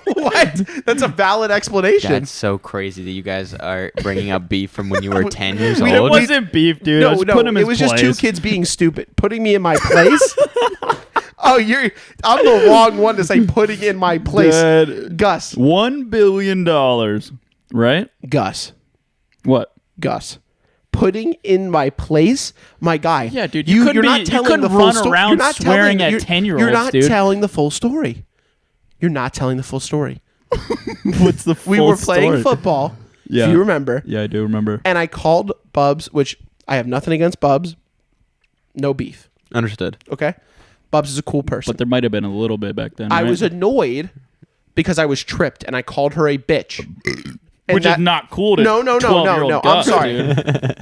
What? That's a valid explanation. That's so crazy that you guys are bringing up beef from when you were 10 years We It don't- old. wasn't beef, dude. I was putting him in it was his just two place. kids being stupid, putting me in my place. Oh, I'm the wrong one to say putting in my place. Dad, Gus. $1 billion, right? Gus. What? Gus. Putting in my place, my guy. Yeah, dude, you couldn't you're be- not you telling couldn't the full run story. around You're not swearing telling- at 10-year-olds, You're not dude. telling the full story. You're not telling the full story. What's the full We were playing story? football. Yeah. If you remember. Yeah, I do remember. And I called Bubs, which I have nothing against Bubs. No beef. Understood. Okay? Bubs is a cool person. But there might have been a little bit back then. I right? was annoyed because I was tripped and I called her a bitch. And Which is not cool to No. 12-year-old I'm Gus, sorry. dude.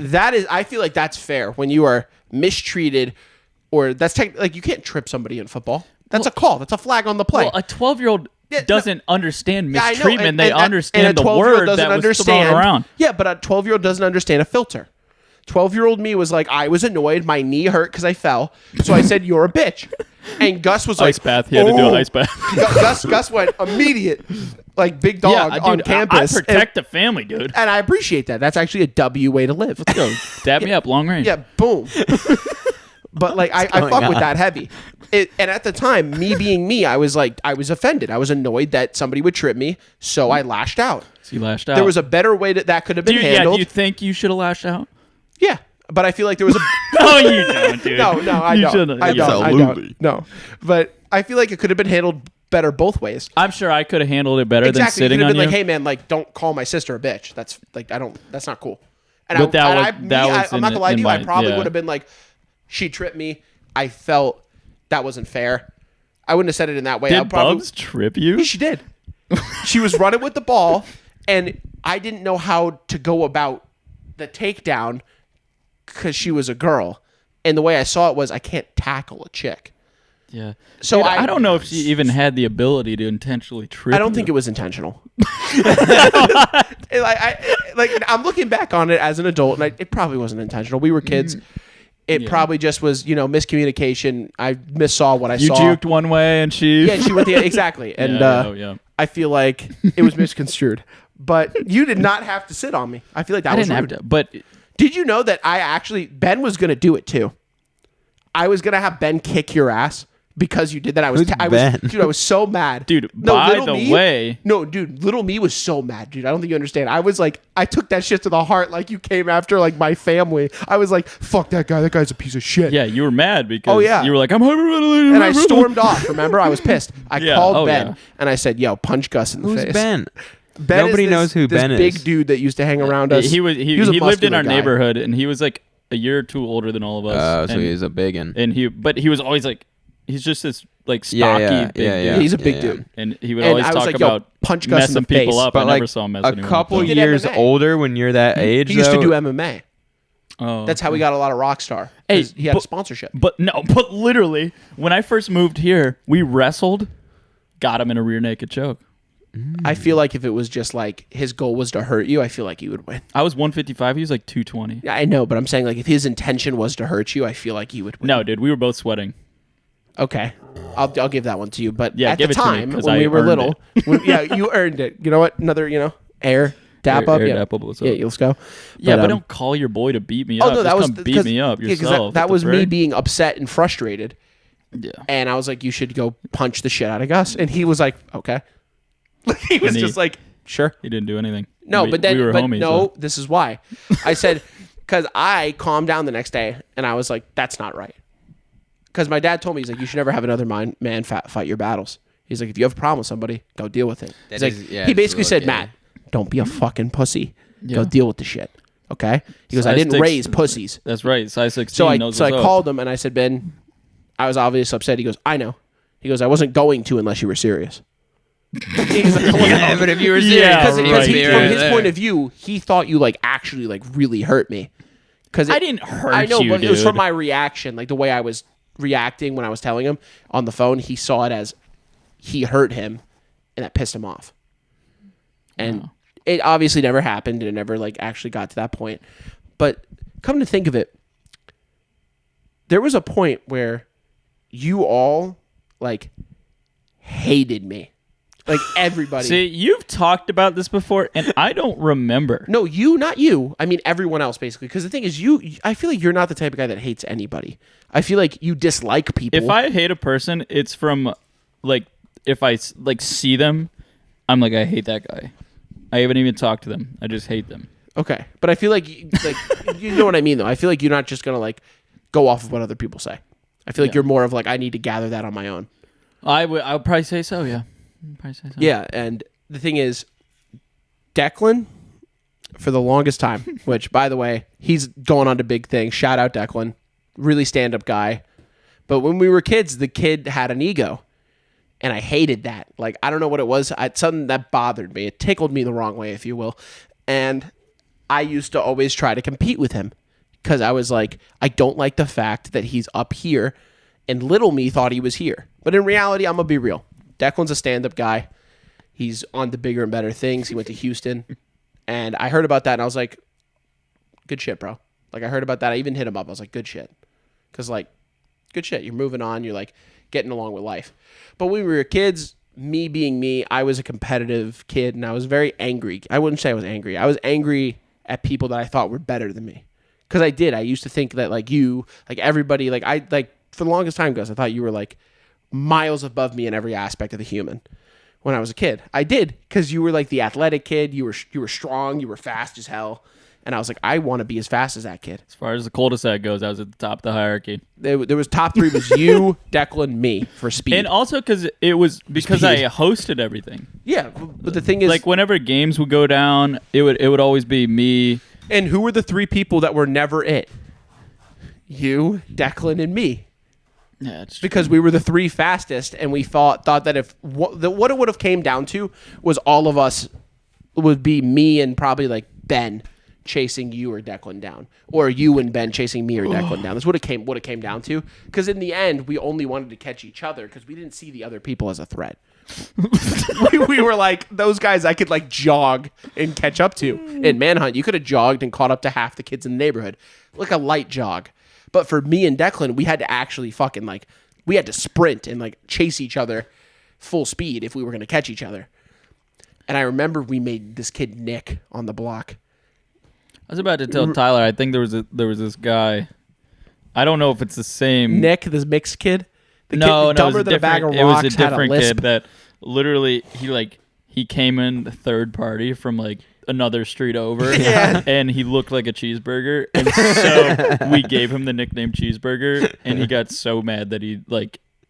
That is, I feel like that's fair when you are mistreated or that's like you can't trip somebody in football. That's a call. That's a flag on the play. Well, a 12-year-old Yeah, no. doesn't understand Yeah, I know, mistreatment. They and understand a the 12-year-old word doesn't that was thrown around. Yeah, but a 12-year-old doesn't understand a filter. 12-year-old me was like, I was annoyed. My knee hurt because I fell. So I said, you're a bitch. And Gus was like, Ice bath. He had to do an "Oh." ice bath. Gus went immediate, like big dog dude, on campus. I protect the family, dude. and I appreciate that. That's actually a W way to live. Let's go. Dab me up, long range. Yeah, boom. But like I going fuck with on? that heavy. And at the time, me being me, I was offended. I was annoyed that somebody would trip me, so I lashed out. So you lashed out. There was a better way that could have been do handled. you think you should have lashed out? Yeah, but I feel like there was a No, you don't, dude. no, I You don't. shouldn't. I don't. Absolutely. No, but I feel like it could have been handled better both ways. I'm sure I could have handled it better than Exactly, you sitting could have on been you. like, "Hey, man, like, don't call my sister a bitch." That's like, that's not cool. And But that was- I'm was not gonna lie in to you. I my- probably yeah. would have been like, "She tripped me." I felt that wasn't fair. I wouldn't have said it in that way. I Did probably, Bubs trip you? Yeah, she did. She was running with the ball, and I didn't know how to go about the takedown because she was a girl. And the way I saw it was, I can't tackle a chick. Yeah. So Dude, I- I don't know if she even had the ability to intentionally trip. I don't you. think it was intentional. I'm looking back on it as an adult, and it probably wasn't intentional. We were kids. It probably just was, miscommunication. I missaw what I You saw. juked one way and she. Yeah, and she went the exactly, and yeah. I feel like it was misconstrued. But you did not have to sit on me. I feel like that I was didn't have rude. to, but Did you know that Ben was going to do it too? I was going to have Ben kick your ass because you did that. I was Ben? I was so mad. Dude, No, by little the me- way, No, dude, little me was so mad, dude. I don't think you understand. I was like, I took that shit to the heart like you came after like my family. I was like, fuck that guy. That guy's a piece of shit. yeah, you were mad because Oh, yeah. you were like, I'm hyperventilating. And I stormed off. Remember? I was pissed. I Yeah, called oh, Ben yeah. and I said, yo, punch Gus in the Who's face. Ben? Ben Nobody is knows who this Ben big is. dude that used to hang around us. He was a lived in muscular our guy. neighborhood, and he was like a year or two older than all of us. Oh, so and, he's a big one. but he was always like, he's just this like stocky Yeah, big yeah, dude. yeah. He's a big dude. And he would And always I was talk like, yo, about punch Gus in the messing people face. up. But I never like saw him mess a anyone couple up. He did years MMA. older when you're that age. He used to though, do MMA. Oh, That's how we got a lot of Rockstar. Hey, He had a but- sponsorship. But literally, when I first moved here, we wrestled, got him in a rear naked choke. I feel like if it was just like his goal was to hurt you, I feel like he would win. I was 155. He was like 220. Yeah, I know, but I'm saying like if his intention was to hurt you, I feel like he would win. No, dude, we were both sweating. Okay. I'll give that one to you. But Yeah, at give the it to me, time 'cause when I we were earned little, yeah, you earned it. You know what? Another, air dap up. Air Yeah, dap up, what's yeah, up? let's go. Yeah, but um, don't call your boy to beat me Oh up. no, that Just was come beat me up yeah, 'cause yourself. that What the was me frick? being upset and frustrated. Yeah. And I was like, you should go punch the shit out of Gus. And he was like, okay. He was And he- just like, sure. He didn't do anything. No, we, but then we were but homies. no, so- this is why. I said because I calmed down the next day and I was like, that's not right. Because my dad told me, he's like, you should never have another man fight your battles. He's like, if you have a problem with somebody, go deal with it. He's like, he basically said, Matt, don't be a fucking pussy. Go Yeah. deal with the shit. Okay? He goes, I Size didn't six- raise pussies. That's right. Size 16 So I knows what's up. called him and I said, Ben, I was obviously upset. He goes, I know. He goes, I wasn't going to unless you were serious. He's like, Yeah, but if you were serious, Yeah, then because you'd he, be from right his there. point of view, he thought you like actually like really hurt me. Because I didn't hurt I know, you, but it was from dude. my reaction, like the way I was reacting when I was telling him on the phone. He saw it as he hurt him, and that pissed him off. And Wow. it obviously never happened, and it never like actually got to that point. But come to think of it, there was a point where you all like hated me. Like everybody. See, you've talked about this before, and I don't remember. No, not you. I mean everyone else basically. Because the thing is, I feel like you're not the type of guy that hates anybody. I feel like you dislike people. If I hate a person, it's from, like, if I like see them, I'm like, I hate that guy. I haven't even talked to them. I just hate them. Okay, but I feel like you know what I mean though. I feel like you're not just gonna like go off of what other people say. I feel like you're more of like I need to gather that on my own. I would probably say so. Yeah. I'd probably say so. Yeah, and the thing is, Declan, for the longest time, which by the way, he's going on to big things. Shout out Declan, really stand up guy. But when we were kids, the kid had an ego, and I hated that. Like I don't know what it was. Something that bothered me. It tickled me the wrong way, if you will. And I used to always try to compete with him because I was like, I don't like the fact that he's up here, and little me thought he was here. But in reality, I'm gonna be real. Declan's a stand-up guy. He's on to bigger and better things. He went to Houston. And I heard about that, and I was like, good shit, bro. Like, I heard about that. I even hit him up. I was like, good shit. Because, like, good shit. You're moving on. You're, like, getting along with life. But when we were kids, me being me, I was a competitive kid, and I was very angry. I wouldn't say I was angry. I was angry at people that I thought were better than me. Because I did. I used to think that, like, you, like, everybody, like, for the longest time, Gus, I thought you were, like, miles above me in every aspect of the human when I was a kid. I did, because you were like the athletic kid. You were strong. You were fast as hell. And I was like, I want to be as fast as that kid. As far as the cul-de-sac goes, I was at the top of the hierarchy. There was top three was you, Declan, me for speed. And also because it was because Speed. I hosted everything. Yeah, but the thing is, Like whenever games would go down, it would always be me. and who were the three people that were never it? You, Declan, and me. Yeah, it's Because we were the three fastest, and we thought that if what it would have came down to was all of us would be me and probably like Ben chasing you or Declan down, or you and Ben chasing me or Declan down. That's what it came down to. Because in the end, we only wanted to catch each other because we didn't see the other people as a threat. we were like those guys I could like jog and catch up to. In Manhunt, you could have jogged and caught up to half the kids in the neighborhood, like a light jog. But for me and Declan, we had to actually fucking like, we had to sprint and like chase each other full speed if we were going to catch each other. And I remember we made this kid Nick on the block. I was about to tell Tyler. I think there was this guy. I don't know if it's the same. Nick, this mixed kid. The No, kid no, it was dumber a than a bag of different. It was rocks, a had different lisp. kid that literally he came in the third party from like another street over, Yeah. and he looked like a cheeseburger, and so we gave him the nickname Cheeseburger, and he got so mad that he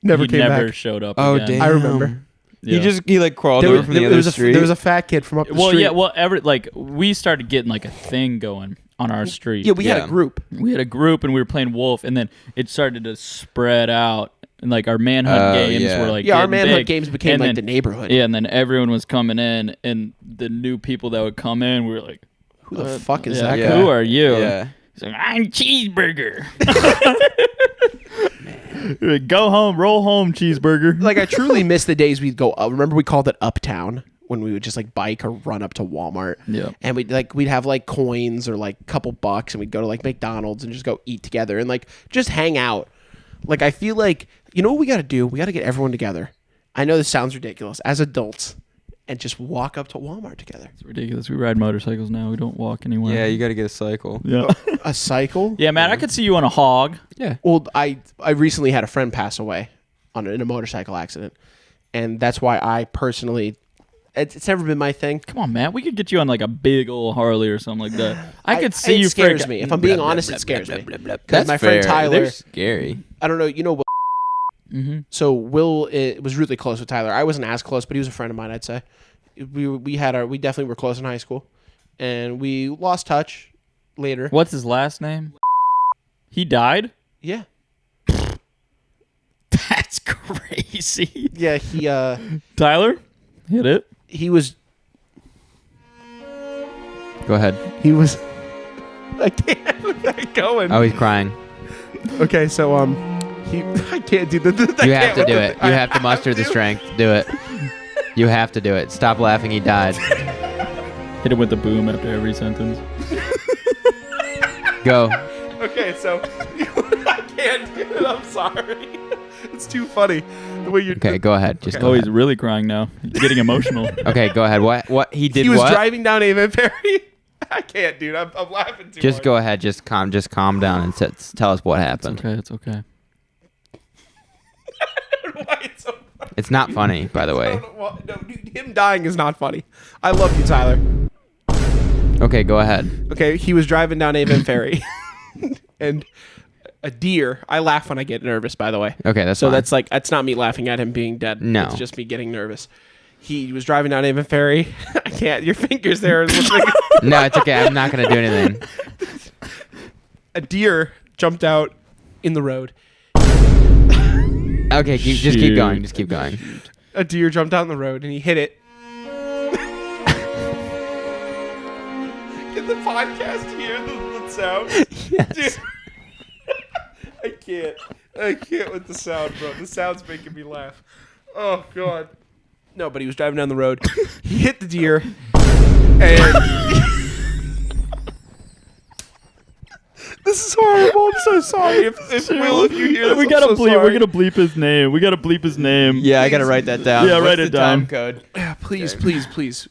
Never came never back. showed up. Oh, again. damn. I remember. Yeah. He like crawled over from the other street. There was a fat kid from up the Well, street. yeah. Well, we started getting like a thing going on our street. Yeah, we had Yeah. a group. We had a group and we were playing Wolf, and then it started to spread out. And like our manhunt Oh, games yeah. were like Yeah, our getting manhunt big. games became And like then- the neighborhood. Yeah, and then everyone was coming in, and the new people that would come in, we were like, Who the fuck is yeah, that Yeah. guy? "Who are you?" Yeah. He's like, "I'm Cheeseburger." You're like, "Go home, roll home, Cheeseburger." Like I truly miss the days we'd go. Remember we called it Uptown when we would just like bike or run up to Walmart. Yeah. And we'd have like coins or like a couple bucks, and we'd go to like McDonald's and just go eat together and like just hang out. Like I feel like you know what we got to do? We got to get everyone together. I know this sounds ridiculous as adults, and just walk up to Walmart together. It's ridiculous. We ride motorcycles now. We don't walk anywhere. Yeah, you got to get a cycle. Yeah. A cycle? Yeah, Matt, I could see you on a hog. Yeah. Well, I recently had a friend pass away in a motorcycle accident, and that's why I personally, it's never been my thing. Come on, Matt. We could get you on like a big old Harley or something like that. I could see it you. scares for me. If I'm being honest, it scares me. That's my friend fair. Tyler- They're scary. I don't know. You know, Mm-hmm. so Will was really close with Tyler. I wasn't as close, but he was a friend of mine. I'd say we definitely were close in high school, and we lost touch later. What's his last name? He died? Yeah, That's crazy. yeah. Tyler, hit it. He was Go ahead. I can't get going. Oh, he's crying. Okay, so I can't do the. You have to do it. You have to muster the strength. Do it. You have to do it. Stop laughing. He died. Hit him with the boom after every sentence. Go. Okay, so I can't do it. I'm sorry. It's too funny the way you. Okay, go ahead. Just Oh, go he's ahead. really crying now. He's getting emotional. Okay, go ahead. What he did? He was what? driving down Avon Ferry. I can't, dude. I'm laughing too Just hard. go ahead. Just calm down and tell us what happened. Okay, it's okay. Why it's so funny. It's not funny, by the I way. don't know why- no, dude, him dying is not funny. I love you, Tyler. Okay, go ahead. Okay, he was driving down Avon Ferry, and a deer. I laugh when I get nervous. By the way. Okay, that's So fine. that's not me laughing at him being dead. No. It's just me getting nervous. He was driving down Avon Ferry. I can't. Your fingers there. Looks like No, it's okay. I'm not gonna do anything. a deer jumped out in the road. Okay, just keep going. Just keep going. A deer jumped out in the road and he hit it. Can the podcast hear the sound? Yes. Dude. I can't with the sound, bro. The sound's making me laugh. Oh god. No, but he was driving down the road. He hit the deer, and this is horrible. I'm so sorry. If Will, if you hear this, we I'm gotta so bleep. sorry. We're gonna bleep his name. We gotta bleep his name. Yeah, I gotta write that down. Yeah, What's write the it down. time code. Yeah, please, please.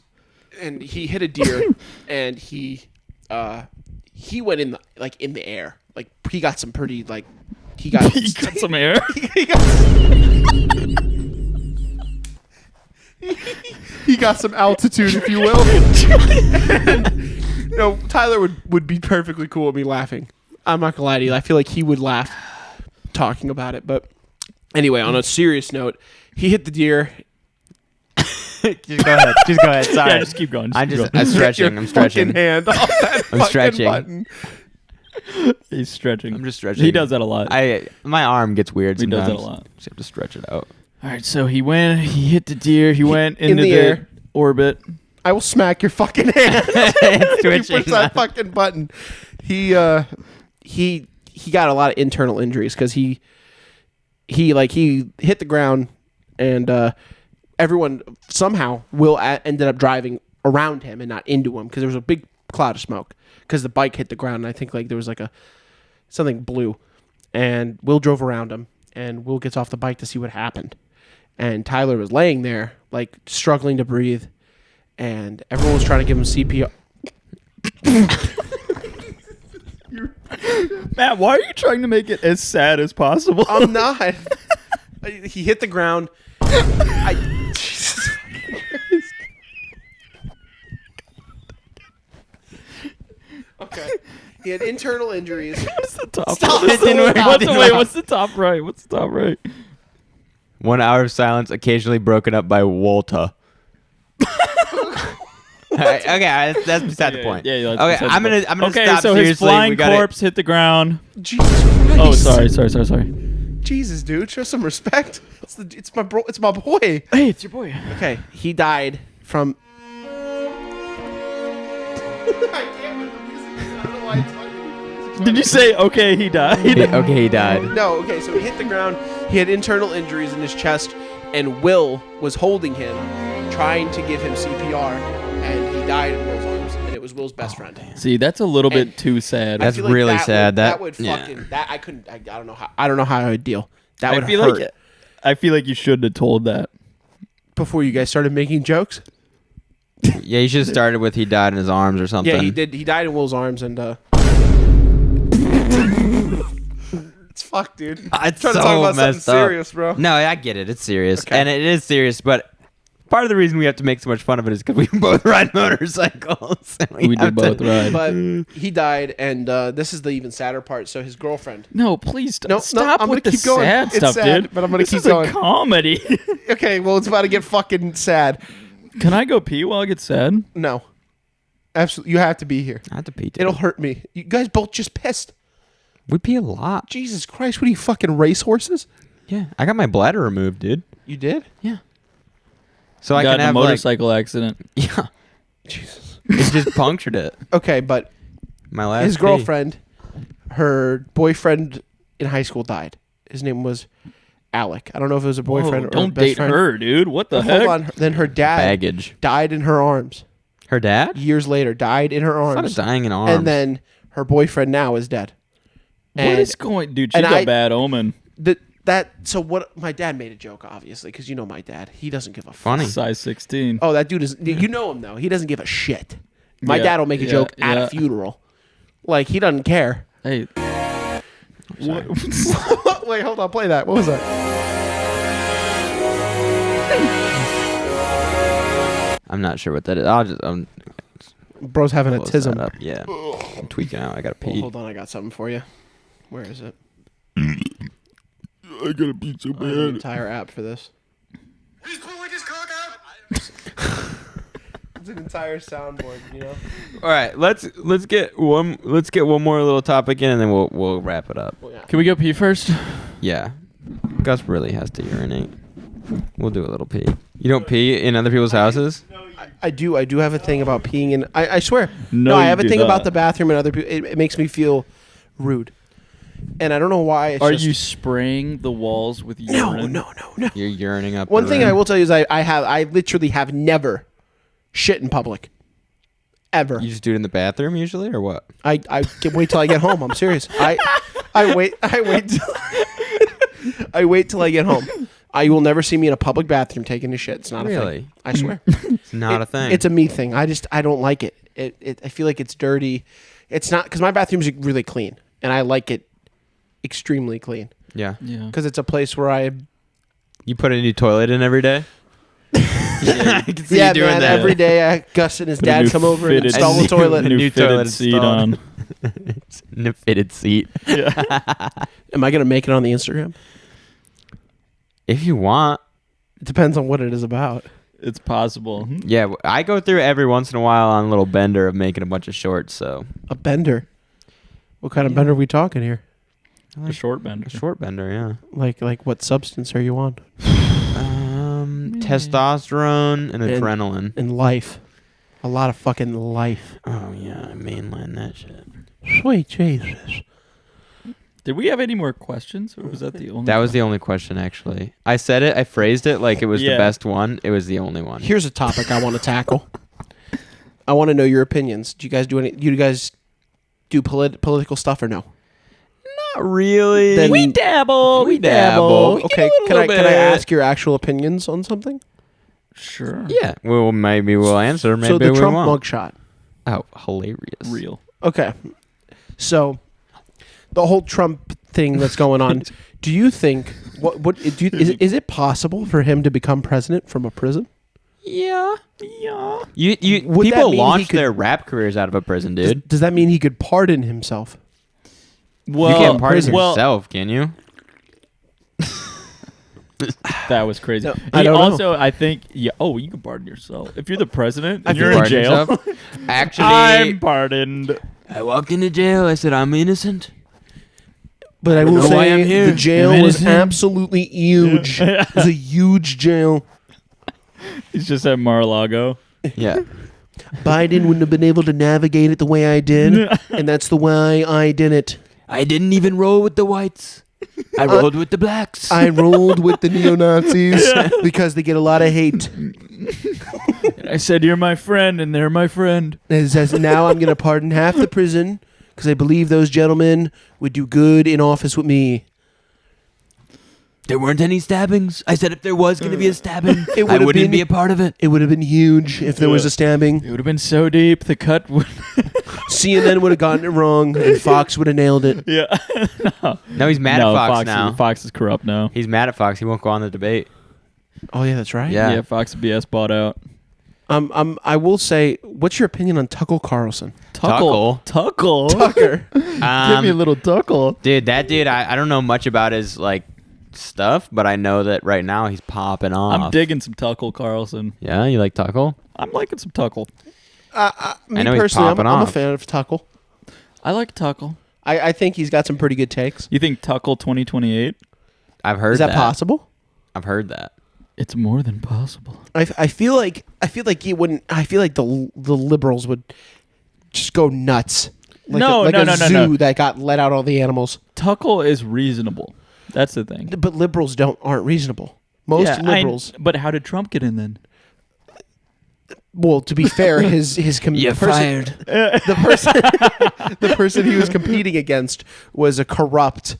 And he hit a deer, and he went in the air. Like he got some pretty he got He got some air. he got some altitude, if you will. And, Tyler would be perfectly cool with me laughing. I'm not gonna lie to you. I feel like he would laugh talking about it. But anyway, on a serious note, he hit the deer. Just go ahead. Just go ahead. Sorry. Yeah, just keep going. I'm keep just. going. I'm stretching. I'm stretching. Fucking hand off that I'm fucking stretching. button. He's stretching. I'm just stretching. He does that a lot. My arm gets weird He does sometimes. that a lot. Just have to stretch it out. All right, so he went. He hit the deer. He went in into the air. orbit. I will smack your fucking hand. It's He twitching. puts that fucking button. He got a lot of internal injuries because he hit the ground, and everyone somehow ended up driving around him and not into him because there was a big cloud of smoke because the bike hit the ground. And I think there was something blue, and Will drove around him, and Will gets off the bike to see what happened, and Tyler was laying there struggling to breathe, and everyone was trying to give him CPR. Matt, why are you trying to make it as sad as possible? I'm not. He hit the ground. Jesus Christ. Okay. He had internal injuries. What's the top? Stop. What's It didn't work. What's the top right? What's the top right? 1 hour of silence, occasionally broken up by Walter. Alright, okay, that's beside the point. Yeah, that's okay, beside the I'm point. gonna Okay, stop. so his Seriously, flying we gotta- corpse hit the ground. Jesus Christ. Oh, sorry. Jesus, dude, show some respect. It's my bro. It's my boy. Hey, it's your boy. Okay, he died from. Did you say okay? He died. Okay, he died. No, okay, so he hit the ground. He had internal injuries in his chest, and Will was holding him, trying to give him CPR, and he died in Will's arms, and it was Will's best friend. See, that's a little And bit too sad. That's I feel like really that sad. That would Yeah. fucking that I couldn't. I don't know how. I don't know how I would deal. That would I feel hurt. like I feel like you shouldn't have told that. Before you guys started making jokes. Yeah, you should have started with he died in his arms or something. Yeah, he did. He died in Will's arms, and it's fucked, dude. It's trying so to talk about something messed up. serious, bro. No, I get it. It's serious, Okay. and it is serious. But part of the reason we have to make so much fun of it is because we both ride motorcycles. And We have did both ride. But he died, and this is the even sadder part. So his girlfriend. No, please No, stop I'm with gonna the keep going. sad It's stuff, sad, dude. but I'm gonna This keep is going. a comedy. Okay, well, it's about to get fucking sad. Can I go pee while I get sad? No, absolutely, you have to be here. I have to pee. Too. It'll hurt me. You guys both just pissed. We pee a lot. Jesus Christ, what are you fucking racehorses? Yeah, I got my bladder removed, dude. You did? Yeah. So I got can in a have motorcycle accident. yeah, Jesus. it just punctured it. Okay, but My last. his pee. girlfriend, her boyfriend in high school died. His name was Alec. I don't know if it was a boyfriend or Don't best date friend. her, dude. What the Well, heck? hold on. Then her dad Baggage. died in her arms. Her dad? Years later, died in her Thought of arms. dying in arms. And then her boyfriend now is dead. What And is going, dude? She's and a I- bad omen. So what? My dad made a joke, obviously, because you know my dad. He doesn't give a fuck. funny. Size 16. Oh, that dude is. You know him though. He doesn't give a shit. My Yeah, dad will make a yeah, joke at yeah. a funeral, like he doesn't care. Hey. What? Wait, hold on. Play that. What was that? I'm not sure what that is. I'll just Bro's having a close that tism. up. Yeah. I'm tweaking out. I gotta Oh, pee. hold on, I got something for you. Where is it? I gotta pee so I have an entire app for this. It's an entire soundboard, you know. All right, let's get one more little topic in, and then we'll wrap it up. Well, yeah. Can we go pee first? Yeah, Gus really has to urinate. We'll do a little pee. You don't pee in other people's houses? I do have a thing about peeing in. I swear. No, I you have a do thing not. about the bathroom and other people. It makes me feel rude, and I don't know why. It's Are just, you spraying the walls with No, urine? no. You're urinating up. One the thing room. I will tell you is I literally have never shit in public, ever. You just do it in the bathroom usually, or what? I can wait till I get home. I'm serious. I wait I wait till I get home. I will never see me in a public bathroom taking a shit. It's not a Really? thing. I swear. It's not a thing. It's a me thing. I don't like it. I feel like it's dirty. It's not because my bathroom's really clean and I like it extremely clean yeah. Yeah. because it's a place where I You put a new toilet in every day. I can see you doing man, that. every day Gus and his Put a dad new come over and fitted- install the toilet. a New new fitted toilet seat installed. on. In a fitted seat. Am I gonna make it on the Instagram? If you want. It depends on what it is about. It's possible. Yeah, I go through every once in a while on a little bender of making a bunch of shorts. So A bender. What kind of bender are we talking here? A short bender. a short bender, yeah. Like what substance are you on Testosterone and And- adrenaline. in life? A lot of fucking life. Oh yeah, mainline that shit. Sweet Jesus. Did we have any more questions, or was that the only? That was the only question, actually. I said it. I phrased it like it was the Yeah. best one. It was the only one. Here's a topic I want to tackle. I want to know your opinions. Do you guys do any? You guys do political stuff or no? Not really. Then- We dabble. We dabble. We Okay, get a can I little bit. ask your actual opinions on something? Sure. Yeah. Well, maybe we'll answer. Maybe So the we Trump won't. mugshot. Oh, hilarious. Real. Okay, so the whole Trump thing that's going on. Do you think is it possible for him to become president from a prison? Yeah. Yeah. You Would that people mean he launch could- their rap careers out of a prison, dude. Does that mean he could pardon himself? Well, You can't pardon well, yourself, can you? That was crazy. No, He I don't know. also, I think, you can pardon yourself. If you're the president and you're in Pardon jail, yourself. Actually, I'm pardoned. I walked into jail. I said, I'm innocent. But I will know why I'm say here. the jail I'm was innocent. absolutely huge. It was a huge jail. He's just at Mar-a-Lago. Yeah. Biden wouldn't have been able to navigate it the way I did, and that's the way I did it. I didn't even roll with the whites. I rolled with the blacks. I rolled with the neo-Nazis because they get a lot of hate. I said, you're my friend, and they're my friend. And it says, now I'm going to pardon half the prison because I believe those gentlemen would do good in office with me. There weren't any stabbings. I said if there was going to be a stabbing, It I would've wouldn't been- be a part of it. It would have been huge if there was a stabbing. It would have been so deep. The cut would. CNN would have gotten it wrong, and Fox would have nailed it. Yeah. No, he's mad no, at Fox now. Fox is corrupt now. He's mad at Fox. He won't go on the debate. Oh yeah, that's right. Yeah. Yeah, Fox BS bought out. I will say, what's your opinion on Tucker Carlson? Tuckle. Tucker. Give me a little tuckle. Dude, that dude, I don't know much about his like stuff, but I know that right now he's popping off. I'm digging some Tuckle Carlson. Yeah, you like Tuckle? I'm liking some Tuckle. Me know he's personally, popping I'm a off. fan of Tuckle. I like Tuckle. I think he's got some pretty good takes. You think Tuckle 2028? I've heard Is that possible? I've heard that. It's more than possible. I feel like he wouldn't. I feel like the liberals would just go nuts. Like No, a no. zoo that got let out all the animals. Tuckle is reasonable. That's the thing. But liberals aren't reasonable. Most Yeah, liberals. but how did Trump get in then? Well, to be fair, the person he was competing against was a corrupt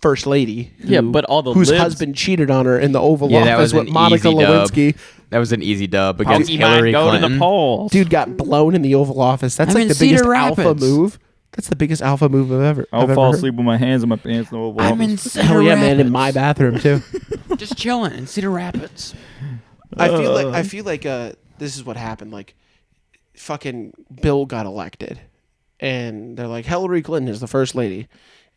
first lady. Yeah, but all the whose libs- husband cheated on her in the Oval Yeah, that Office was with an Monica easy dub. Lewinsky. That was an easy dub against Pokemon Hillary go Clinton. to the polls. Dude got blown in the Oval Office. That's I'm like in the biggest Cedar alpha Rapids. move. That's the biggest alpha move I've I'll ever fall heard. asleep with my hands in my pants in the Oval I'm in Office. Cedar Hell yeah, Rapids. man! In my bathroom too. Just chilling in Cedar Rapids. I feel like this is what happened. Like, fucking Bill got elected, and they're like, Hillary Clinton is the first lady,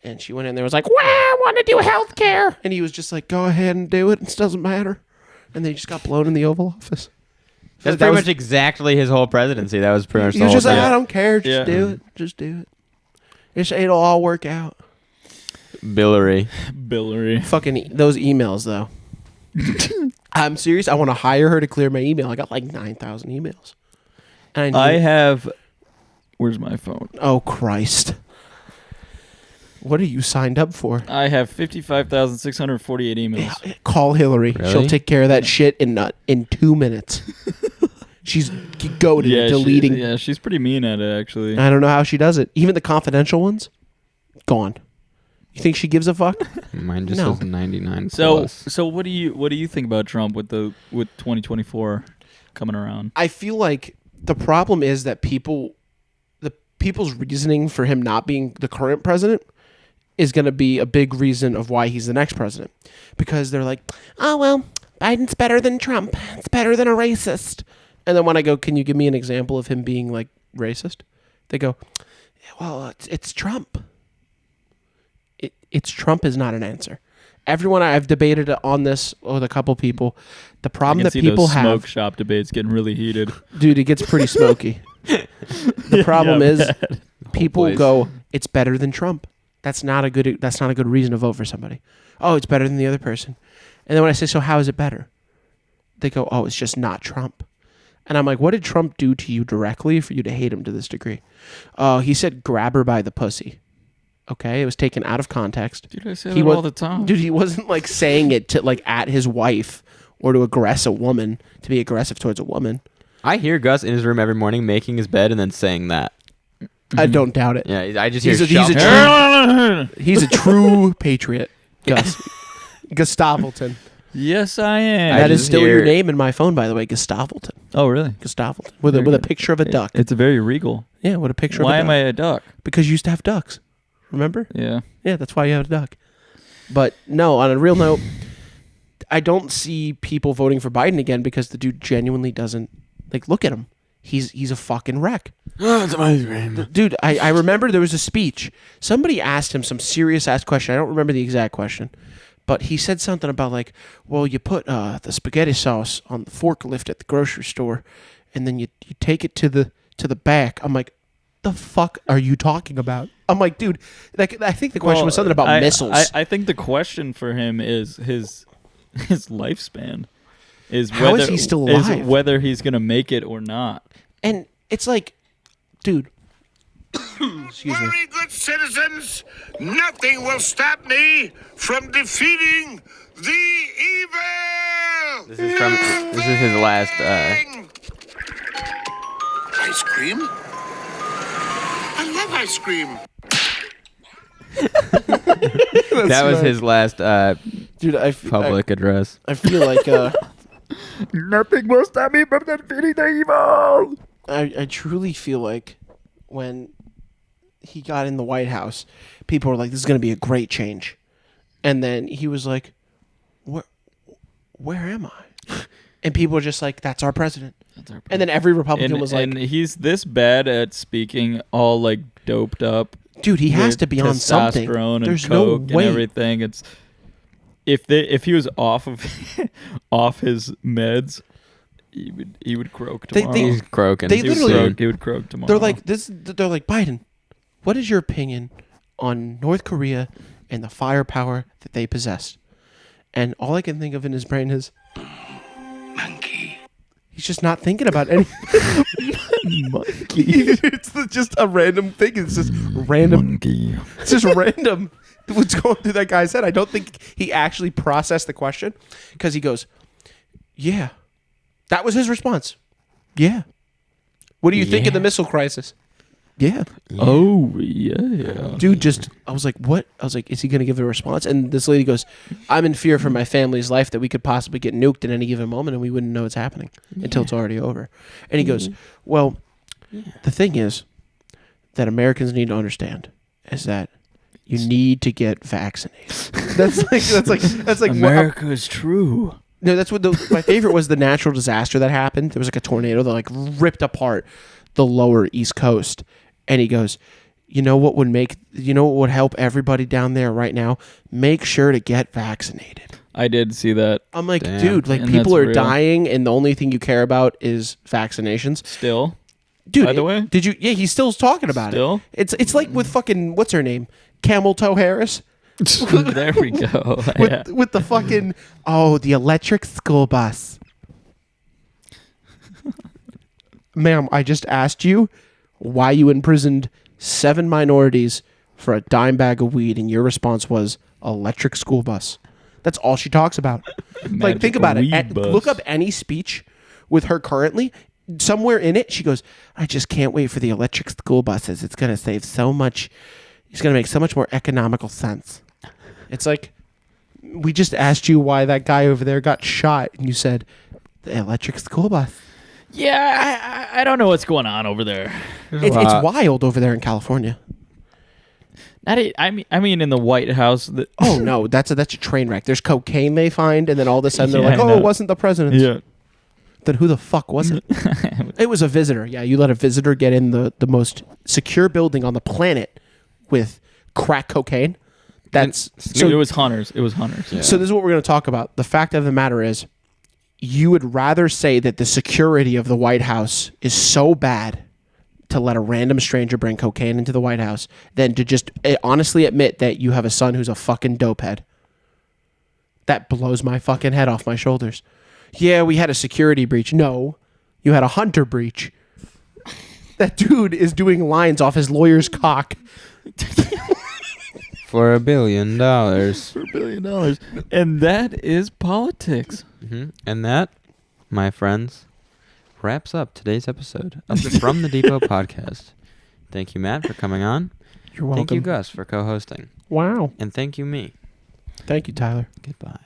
and she went in there and was like, "Wow, I want to do health care," and he was just like, "Go ahead and do it. It doesn't matter," and they just got blown in the Oval Office. That's That pretty was- much exactly his whole presidency. That was pretty much He the was whole just like, thing. "I don't care. Just Yeah. do it. Just do it. It'll all work out." Billary. Billary. Fucking those emails though. I'm serious. I want to hire her to clear my email. I got like 9,000 emails. And I have. Where's my phone? Oh Christ! What are you signed up for? I have 55,648 emails. Call Hillary. Really? She'll take care of that shit in 2 minutes. She's goaded at deleting. she's pretty mean at it, actually. I don't know how she does it. Even the confidential ones, gone. You think she gives a fuck? Mine just No. says 99 So, plus. so what do you think about Trump with 2024 coming around? I feel like the problem is that people's reasoning for him not being the current president is going to be a big reason of why he's the next president, because they're like, oh well, Biden's better than Trump. It's better than a racist. And then when I go, can you give me an example of him being like racist? They go, well, it's Trump. It's Trump is not an answer. Everyone I've debated on this with a couple people, the I problem can that see people those smoke have, shop debates getting really heated. dude, it gets pretty smoky. The problem Yeah, is bad. people place. go, it's better than Trump. That's not a good reason to vote for somebody. Oh, it's better than the other person. And then when I say, so how is it better? They go, oh, it's just not Trump. And I'm like, what did Trump do to you directly for you to hate him to this degree? Oh, he said grab her by the pussy. Okay, it was taken out of context. Dude, I say He that was- all the time. Dude, he wasn't like saying it to like at his wife or to aggress a woman, to be aggressive towards a woman. I hear Gus in his room every morning making his bed and then saying that. I don't doubt it. Yeah, I just hear He's a shuffle. He's a true patriot. Gus. Gustavelton. Yes, I am. That is just still hear- your name in my phone, by the way. Gustavelton. Oh, really? Gustavelton. With Very a good. picture of a duck. It's very regal. Yeah, with a picture Why of a am duck. I a duck? Because you used to have ducks. Remember? Yeah. Yeah, that's why you have a duck. But no, on a real note, I don't see people voting for Biden again because the dude genuinely doesn't like look at him. He's a fucking wreck. Dude, I remember there was a speech. Somebody asked him some serious ass question. I don't remember the exact question. But he said something about like, well, you put the spaghetti sauce on the forklift at the grocery store, and then you take it to the back. I'm like, the fuck are you talking about? I'm like, dude, like, I think the question was something about missiles. I think the question for him is his lifespan. How is he still alive? Is whether he's gonna make it or not. And it's like, dude. Excuse me. Very good citizens, nothing will stop me from defeating the evil. This is his last. Ice cream? I love ice cream. That was his last Dude, public address. I feel like Nothing will stop me from defeating the evil. I truly feel like when he got in the White House, people were like, this is going to be a great change. And then he was like, where am I? And people were just like, that's our president. And then every Republican was like... And he's this bad at speaking all, like, doped up. Dude, he has to be on something. Testosterone There's and coke no way. and everything. It's... If he was off of off his meds, he would croak tomorrow. He's croaking. They literally... He would croak tomorrow. They're like, Biden, what is your opinion on North Korea and the firepower that they possess? And all I can think of in his brain is... Monkey. He's just not thinking about anything. Monkey. It's just a random thing. It's just random. Monkey. It's just random. What's going through that guy's head? I don't think he actually processed the question because he goes, yeah. That was his response. Yeah. What do you think of the missile crisis? Yeah. Oh, yeah. Dude, I was like, what? I was like, is he going to give a response? And this lady goes, I'm in fear for my family's life that we could possibly get nuked at any given moment and we wouldn't know it's happening until it's already over. And he goes, well, the thing is that Americans need to understand is that you need to get vaccinated. That's like America is true. No, that's what my favorite was the natural disaster that happened. There was like a tornado that like ripped apart the lower East Coast. And he goes, you know what would help everybody down there right now? Make sure to get vaccinated. I did see that. I'm like, Damn. dude, like And people that's are real. dying and the only thing you care about is vaccinations. Still. Dude, By the way? did you? Yeah, he's still talking about Still? it. It's like with fucking what's her name, Camel Toe Harris, There we go. Yeah. with the fucking the electric school bus. Ma'am, I just asked you why you imprisoned 7 minorities for a dime bag of weed, and your response was electric school bus. That's all she talks about. Like, think about it. weed bus. Look up any speech with her currently. Somewhere in it, she goes, I just can't wait for the electric school buses. It's going to save so much. It's going to make so much more economical sense. It's like, we just asked you why that guy over there got shot, and you said, the electric school bus. Yeah, I don't know what's going on over there. It's wild over there in California. I mean, in the White House. Oh, no, that's a train wreck. There's cocaine they find, and then all of a sudden they're Yeah, like, I oh, know. it wasn't the president's. Yeah. Then who the fuck was it? It was a visitor. Yeah, you let a visitor get in the most secure building on the planet with crack cocaine. That's It was hunters. It was hunters. Yeah. So this is what we're going to talk about. The fact of the matter is, you would rather say that the security of the White House is so bad to let a random stranger bring cocaine into the White House than to just honestly admit that you have a son who's a fucking dopehead. That blows my fucking head off my shoulders. Yeah, we had a security breach. No, you had a hunter breach. That dude is doing lines off his lawyer's cock. For $1 billion. For $1 billion. And that is politics. And that, my friends, wraps up today's episode of the From the Depot podcast. Thank you, Matt, for coming on. You're welcome. Thank you, Gus, for co-hosting. Wow. And thank you, me. Thank you, Tyler. Goodbye.